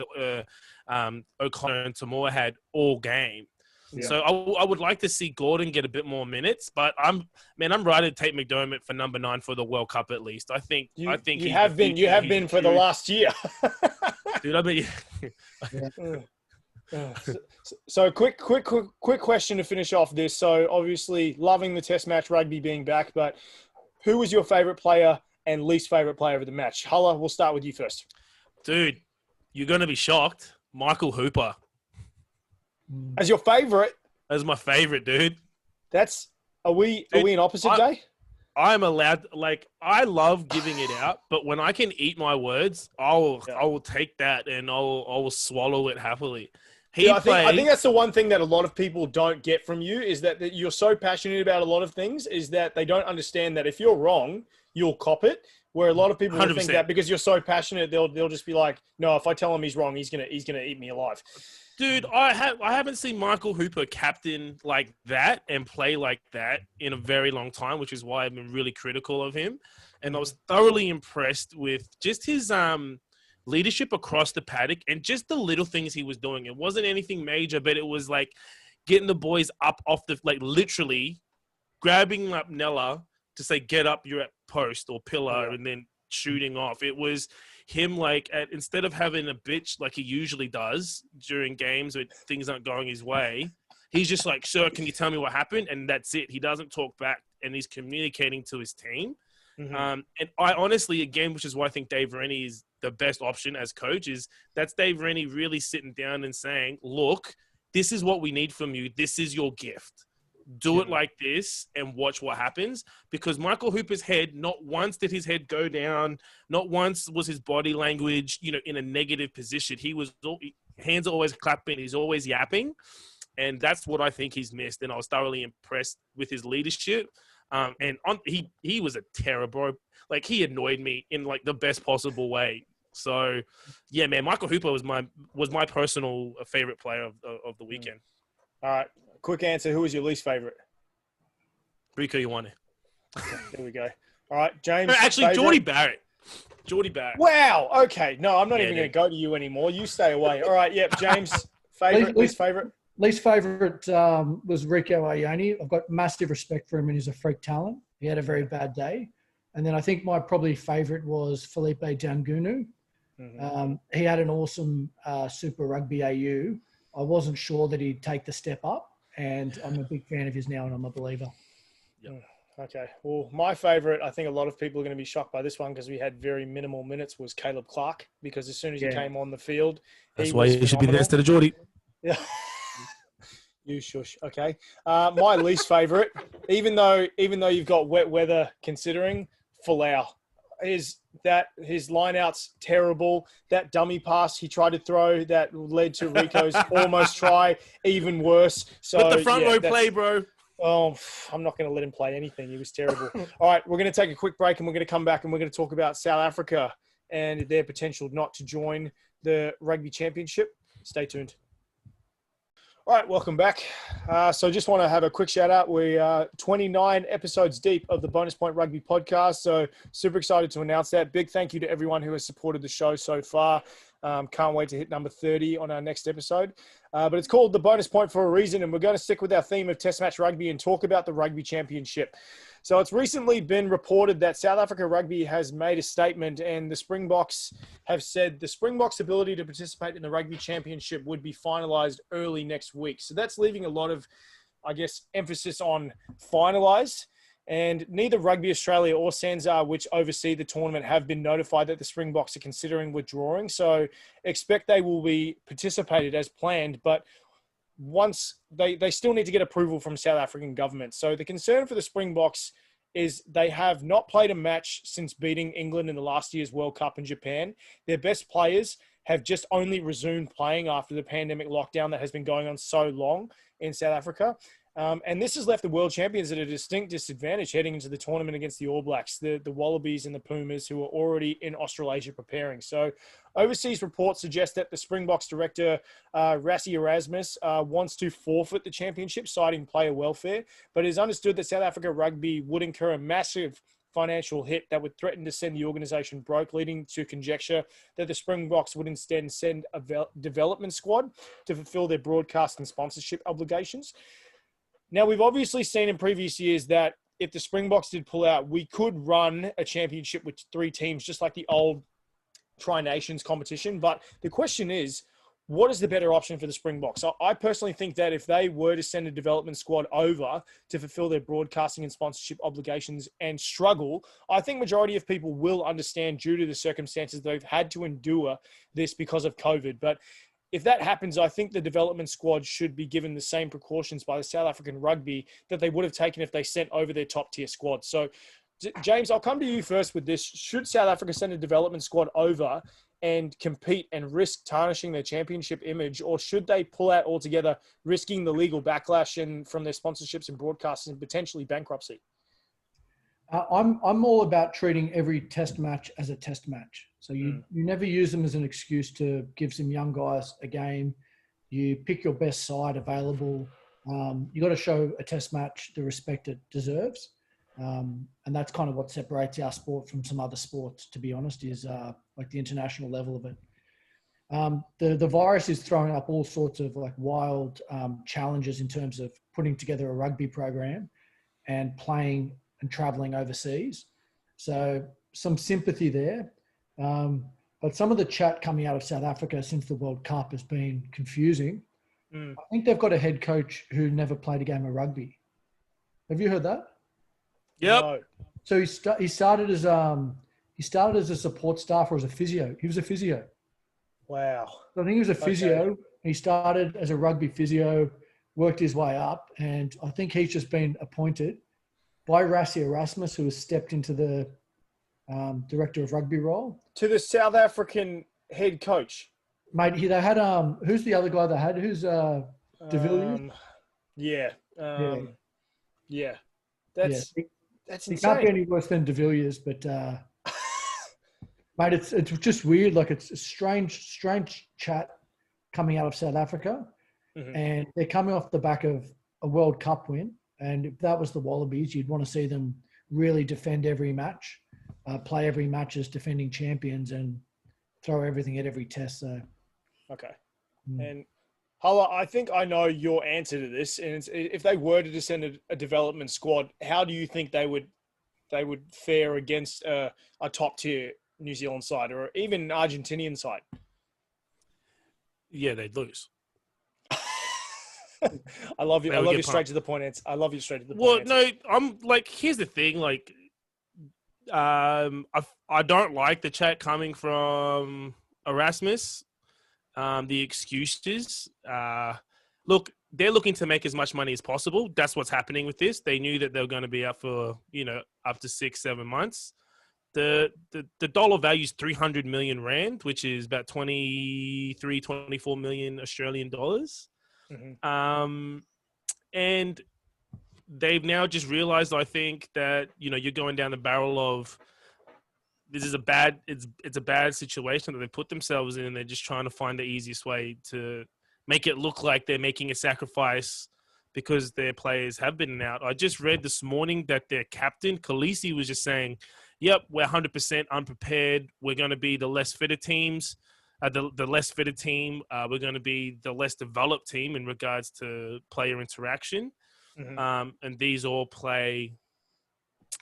O'Connor and Tamora had all game. Yeah. So I would like to see Gordon get a bit more minutes, but I'm ready to take McDermott for number 9 for the World Cup at least. I think you have been for the last year, dude. I mean, So quick question to finish off this. So obviously loving the test match rugby being back, but who was your favourite player and least favourite player of the match? Hulla, we'll start with you first. Dude, you're going to be shocked. Michael Hooper. As your favourite? That's my favorite, dude. Are we in opposite day? I'm allowed, like, I love giving it out, but when I can eat my words, I will take that and I will swallow it happily. I think that's the one thing that a lot of people don't get from you is that you're so passionate about a lot of things is that they don't understand that if you're wrong, you'll cop it. Where a lot of people will think that because you're so passionate, they'll just be like, no, if I tell him he's wrong, he's gonna eat me alive. Dude, I haven't seen Michael Hooper captain like that and play like that in a very long time, which is why I've been really critical of him. And I was thoroughly impressed with just his leadership across the paddock and just the little things he was doing. It wasn't anything major, but it was like getting the boys up off the, like literally grabbing up Nella to say, get up, you're at post or pillar, and then shooting off. It was him like instead of having a bitch like he usually does during games where things aren't going his way, he's just like, sir, can you tell me what happened? And that's it. He doesn't talk back and he's communicating to his team. And I honestly, again, which is why I think Dave Rennie is the best option as coach, is that's Dave Rennie really sitting down and saying, look, this is what we need from you. This is your gift. Do it like this and watch what happens. Because Michael Hooper's head, not once did his head go down. Not once was his body language, in a negative position. Hands are always clapping. He's always yapping. And that's what I think he's missed. And I was thoroughly impressed with his leadership. He was a terror, bro. Like, he annoyed me in like the best possible way. So, yeah, man, Michael Hooper was my personal favorite player of the weekend. All right. Quick answer. Who was your least favorite? Rico Ioane. Okay, there we go. All right, James. No, actually, Geordie Barrett. Wow. Okay. No, I'm not even going to go to you anymore. You stay away. All right. Yep. James, least favorite? Least favorite was Rico Ioane. I've got massive respect for him and he's a freak talent. He had a very bad day. And then I think my probably favorite was Felipe Jangunu. He had an awesome Super Rugby AU. I wasn't sure that he'd take the step up. And I'm a big fan of his now, and I'm a believer. Yep. Okay. Well, my favourite, I think a lot of people are going to be shocked by this one because we had very minimal minutes, was Caleb Clark. Because as soon as he came on the field, that's why you should be there instead of Geordie. Yeah. You shush. Okay. My least favourite, even though you've got wet weather considering, Folau. His line-out's terrible. That dummy pass he tried to throw that led to Rico's almost try, even worse. So, but the front row play, bro. Oh, I'm not going to let him play anything. He was terrible. All right, we're going to take a quick break and we're going to come back and we're going to talk about South Africa and their potential not to join the Rugby Championship. Stay tuned. All right, welcome back. So just want to have a quick shout out. We are 29 episodes deep of the Bonus Point Rugby podcast. So super excited to announce that. Big thank you to everyone who has supported the show so far. Can't wait to hit number 30 on our next episode. But it's called the Bonus Point for a reason, and we're going to stick with our theme of Test Match Rugby and talk about the Rugby Championship. So it's recently been reported that South Africa Rugby has made a statement, and the Springboks have said the Springboks' ability to participate in the Rugby Championship would be finalised early next week. So that's leaving a lot of, I guess, emphasis on finalised. And neither Rugby Australia or SANZAAR, which oversee the tournament, have been notified that the Springboks are considering withdrawing. So expect they will be participated as planned, but once they still need to get approval from South African government. So the concern for the Springboks is they have not played a match since beating England in the last year's World Cup in Japan. Their best players have just only resumed playing after the pandemic lockdown that has been going on so long in South Africa. And this has left the world champions at a distinct disadvantage heading into the tournament against the All Blacks, the Wallabies and the Pumas, who are already in Australasia preparing. So overseas reports suggest that the Springboks director, Rassie Erasmus, wants to forfeit the championship, citing player welfare. But it is understood that South Africa Rugby would incur a massive financial hit that would threaten to send the organisation broke, leading to conjecture that the Springboks would instead send a development squad to fulfill their broadcast and sponsorship obligations. Now, we've obviously seen in previous years that if the Springboks did pull out, we could run a championship with 3 teams, just like the old Tri-Nations competition. But the question is, what is the better option for the Springboks? I personally think that if they were to send a development squad over to fulfill their broadcasting and sponsorship obligations and struggle, I think majority of people will understand due to the circumstances they've had to endure this because of COVID. But if that happens, I think the development squad should be given the same precautions by the South African rugby that they would have taken if they sent over their top tier squad. So, James, I'll come to you first with this. Should South Africa send a development squad over and compete and risk tarnishing their championship image, or should they pull out altogether, risking the legal backlash and from their sponsorships and broadcasts and potentially bankruptcy? I'm all about treating every test match as a test match. So you never use them as an excuse to give some young guys a game. You pick your best side available. You got to show a test match the respect it deserves. And that's kind of what separates our sport from some other sports, to be honest, is like the international level of it. The virus is throwing up all sorts of like wild challenges in terms of putting together a rugby program and playing and traveling overseas. So some sympathy there. But some of the chat coming out of South Africa since the World Cup has been confusing. I think they've got a head coach who never played a game of rugby. Have you heard that? Yep. No. So he started as a support staff or as a physio. He was a physio. Wow. So I think he was a physio. Okay. He started as a rugby physio, worked his way up, and I think he's just been appointed by Rassie Erasmus, who has stepped into the director of rugby role. To the South African head coach. Mate, they had who's the other guy they had? Who's De Villiers? Yeah. Yeah. That's he insane. Can't be any worse than De Villiers, but mate, it's just weird. Like it's a strange chat coming out of South Africa, and they're coming off the back of a World Cup win. And if that was the Wallabies, you'd want to see them really defend every match, play every match as defending champions, and throw everything at every test. So, okay. And Hala, I think I know your answer to this. And it's, if they were to send a development squad, how do you think they would fare against a top tier New Zealand side or even an Argentinian side? Yeah, they'd lose. I love you. I love you straight to the point. I love you straight to the point. Well, no, I'm like, here's the thing. Like, I don't like the chat coming from Erasmus. The excuses. Look, they're looking to make as much money as possible. That's what's happening with this. They knew that they were going to be up for, up to 6-7 months. The dollar value is 300 million rand, which is about 24 million Australian dollars. And they've now just realized, I think, that, you're going down the barrel of, this is it's a bad situation that they put themselves in, and they're just trying to find the easiest way to make it look like they're making a sacrifice because their players have been out. I just read this morning that their captain, Khaleesi, was just saying, yep, we're 100% unprepared. We're going to be the less fitter teams. The less fitted team, we're going to be the less developed team in regards to player interaction. And these all play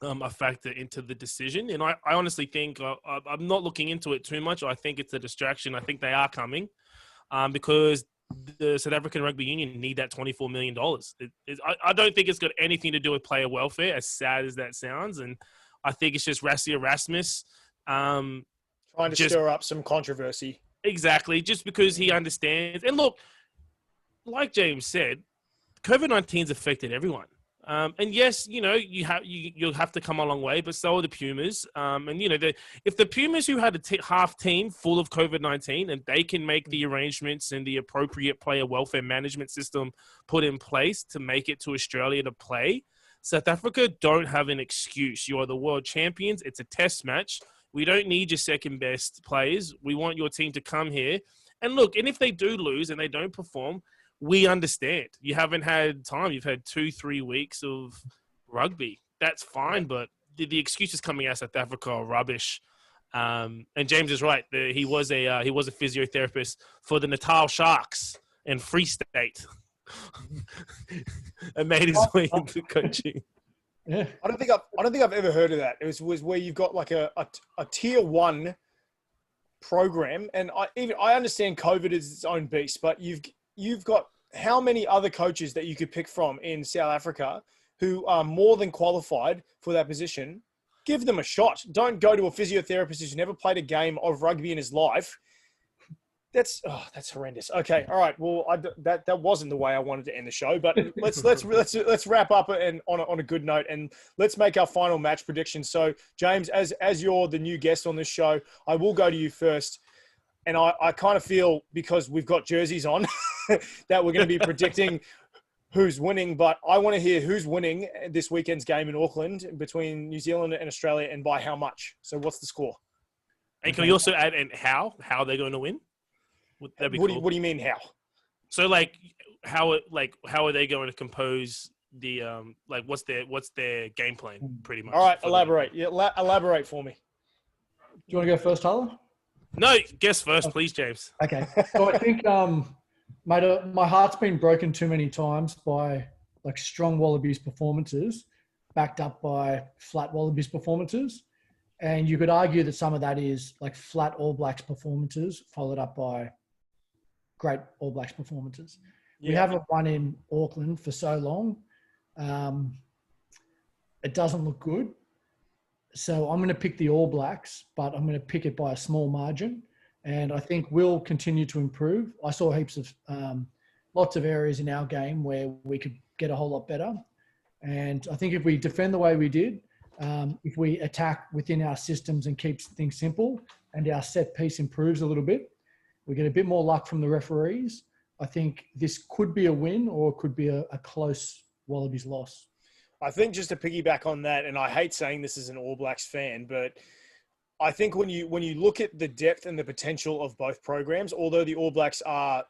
a factor into the decision. And I honestly think, I'm not looking into it too much. I think it's a distraction. I think they are coming because the South African Rugby Union need that $24 million. I don't think it's got anything to do with player welfare, as sad as that sounds. And I think it's just Rassie Erasmus trying to stir up some controversy. Exactly, just because he understands. And look, like James said, COVID-19's affected everyone. And yes, you'll have to come a long way, but so are the Pumas. And if the Pumas, who had a half team full of COVID-19, and they can make the arrangements and the appropriate player welfare management system put in place to make it to Australia to play, South Africa don't have an excuse. You are the world champions. It's a test match. We don't need your second best players. We want your team to come here. And look, and if they do lose and they don't perform, we understand. You haven't had time. You've had 2-3 weeks of rugby. That's fine, but the excuses coming out of South Africa are rubbish. And James is right. He was a physiotherapist for the Natal Sharks in Free State and made his way into coaching. Yeah. I don't think I've ever heard of that. It was where you've got like a tier 1 program, and I understand COVID is its own beast, but you've got how many other coaches that you could pick from in South Africa who are more than qualified for that position? Give them a shot. Don't go to a physiotherapist who's never played a game of rugby in his life. That's horrendous. Okay, all right. Well, that wasn't the way I wanted to end the show, but let's wrap up and on a good note, and let's make our final match prediction. So, James, as you're the new guest on this show, I will go to you first, and I kind of feel, because we've got jerseys on, that we're going to be predicting who's winning. But I want to hear who's winning this weekend's game in Auckland between New Zealand and Australia, and by how much. So, what's the score? And can we also add how they're going to win? That'd be cool. What do you mean how? So how are they going to compose the what's their game plan pretty much? All right, elaborate. Elaborate for me. Do you want to go first, Tyler? No, guess first, please, James. Okay. So I think, mate, my heart's been broken too many times by strong Wallabies performances, backed up by flat Wallabies performances, and you could argue that some of that is flat All Blacks performances followed up by great All Blacks performances. Yeah. We haven't won in Auckland for so long. It doesn't look good. So I'm going to pick the All Blacks, but I'm going to pick it by a small margin. And I think we'll continue to improve. I saw heaps of lots of areas in our game where we could get a whole lot better. And I think if we defend the way we did, if we attack within our systems and keep things simple, and our set piece improves a little bit, we get a bit more luck from the referees, I think this could be a win, or it could be a close Wallabies loss. I think, just to piggyback on that, and I hate saying this as an All Blacks fan, but I think when you look at the depth and the potential of both programs, although the All Blacks are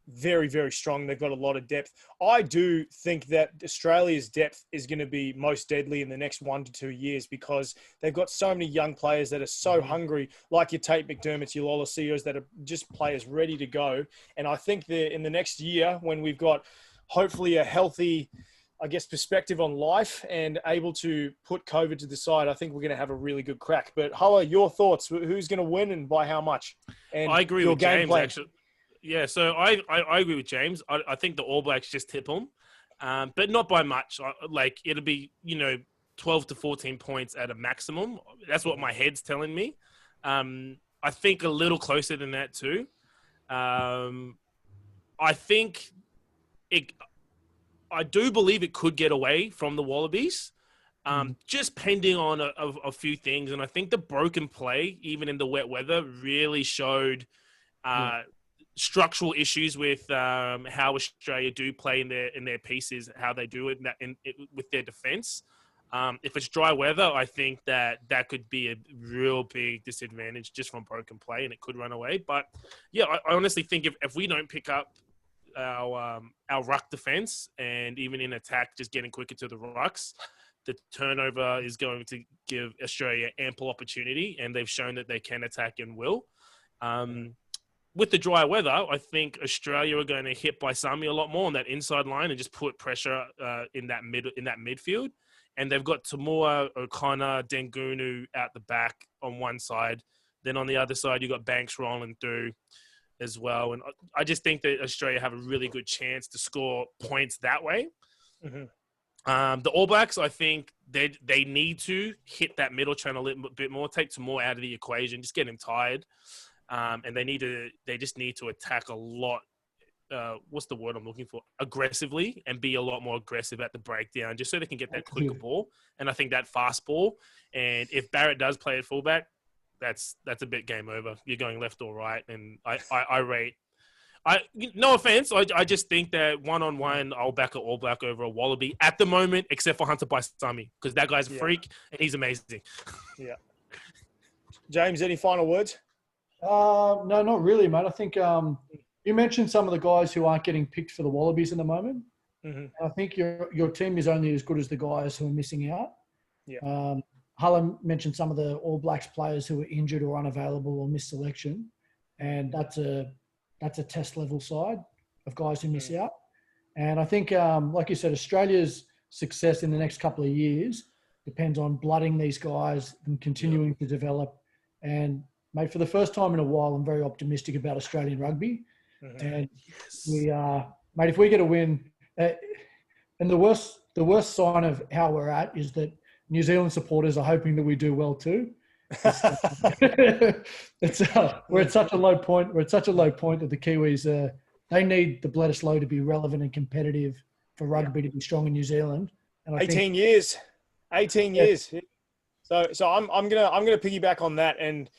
very, very strong, they've got a lot of depth, I do think that Australia's depth is going to be most deadly in the next 1 to 2 years, because they've got so many young players that are so hungry, like your Tate McDermott's, your Lola Seos, that are just players ready to go. And I think that in the next year, when we've got hopefully a healthy, I guess, perspective on life and able to put COVID to the side, I think we're going to have a really good crack. But Hala, your thoughts? Who's going to win and by how much? And I agree with James, actually. Yeah, so I agree with James. I think the All Blacks just tip them, but not by much. It'll be, 12 to 14 points at a maximum. That's what my head's telling me. I think a little closer than that too. I do believe it could get away from the Wallabies, just pending on a few things. And I think the broken play, even in the wet weather, really showed structural issues with how Australia do play in their pieces, how they do it, with their defence. If it's dry weather, I think that could be a real big disadvantage just from broken play, and it could run away. But yeah, I honestly think if we don't pick up our ruck defence, and even in attack, just getting quicker to the rucks, the turnover is going to give Australia ample opportunity, and they've shown that they can attack and will. With the dry weather, I think Australia are going to hit Baisami a lot more on that inside line and just put pressure in that midfield. And they've got Tamua, O'Connor, Dengunu out the back on one side. Then on the other side, you've got Banks rolling through as well. And I just think that Australia have a really good chance to score points that way. Mm-hmm. The All Blacks, I think they need to hit that middle channel a little bit more, take Tamua out of the equation, just get him tired. And they just need to attack a lot. What's the word I'm looking for? Aggressively, and be a lot more aggressive at the breakdown, just so they can get that quicker ball. And I think that fast ball. And if Barrett does play at fullback, that's a bit game over. You're going left or right. And I rate. No offense. I just think that 1-on-1, I'll back an All Black over a Wallaby at the moment, except for Hunter Baisami, because that guy's a freak and he's amazing. Yeah. James, any final words? No, not really, mate. I think you mentioned some of the guys who aren't getting picked for the Wallabies at the moment. Mm-hmm. I think your team is only as good as the guys who are missing out. Yeah. Hala mentioned some of the All Blacks players who are injured or unavailable or missed selection, and that's a test level side of guys who miss out. And I think, like you said, Australia's success in the next couple of years depends on blooding these guys and continuing to develop. And mate, for the first time in a while, I'm very optimistic about Australian rugby. Mm-hmm. And we mate, if we get a win, and the worst sign of how we're at is that New Zealand supporters are hoping that we do well too. We're at such a low point. We're at such a low point that the Kiwis, they need the Bledisloe to be relevant and competitive for rugby to be strong in New Zealand. And 18 years. So I'm gonna piggyback on that, and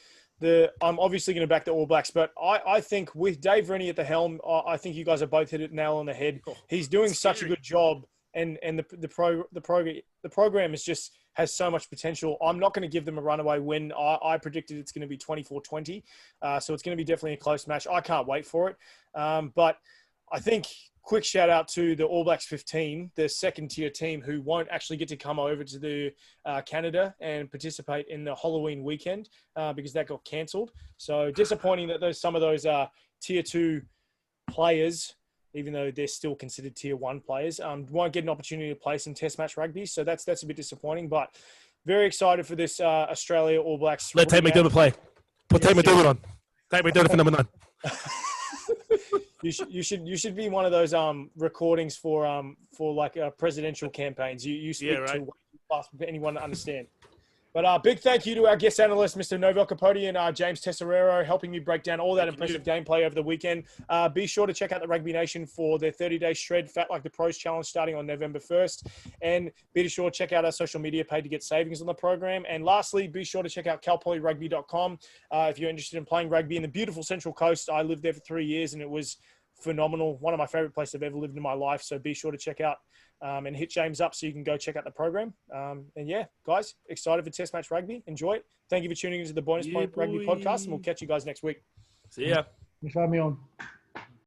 I'm obviously gonna back the All Blacks, but I think with Dave Rennie at the helm, I think you guys have both hit it nail on the head. He's doing such a good job, and the program is just has so much potential. I'm not going to give them a runaway win. I predicted it's going to be 24-20, so it's going to be definitely a close match. I can't wait for it, but I think. Quick shout out to the All Blacks 15, the second tier team who won't actually get to come over to the Canada and participate in the Halloween weekend because that got cancelled. So disappointing that some of those tier 2 players, even though they're still considered tier 1 players, won't get an opportunity to play some test match rugby. So that's a bit disappointing, but very excited for this Australia All Blacks. Let Tate McDermott play. Put Tate McDermott on. Tate McDermott for number 9. You should be one of those recordings for like presidential campaigns. You speak to way too fast for anyone to understand. But big thank you to our guest analyst, Mr. Knovell, Capote, and James Tesoriero, helping me break down all that impressive gameplay over the weekend. Be sure to check out the Rugby Nation for their 30-day shred Fat Like the Pros challenge starting on November 1st. And be sure to check out our social media page to get savings on the program. And lastly, be sure to check out calpolyrugby.com if you're interested in playing rugby in the beautiful Central Coast. I lived there for 3 years, and it was phenomenal. One of my favorite places I've ever lived in my life. So be sure to check out and hit James up so you can go check out the program. And yeah, guys, excited for Test Match Rugby. Enjoy it. Thank you for tuning into the Bonus Point Rugby podcast, and we'll catch you guys next week. See ya. Thanks for having me on.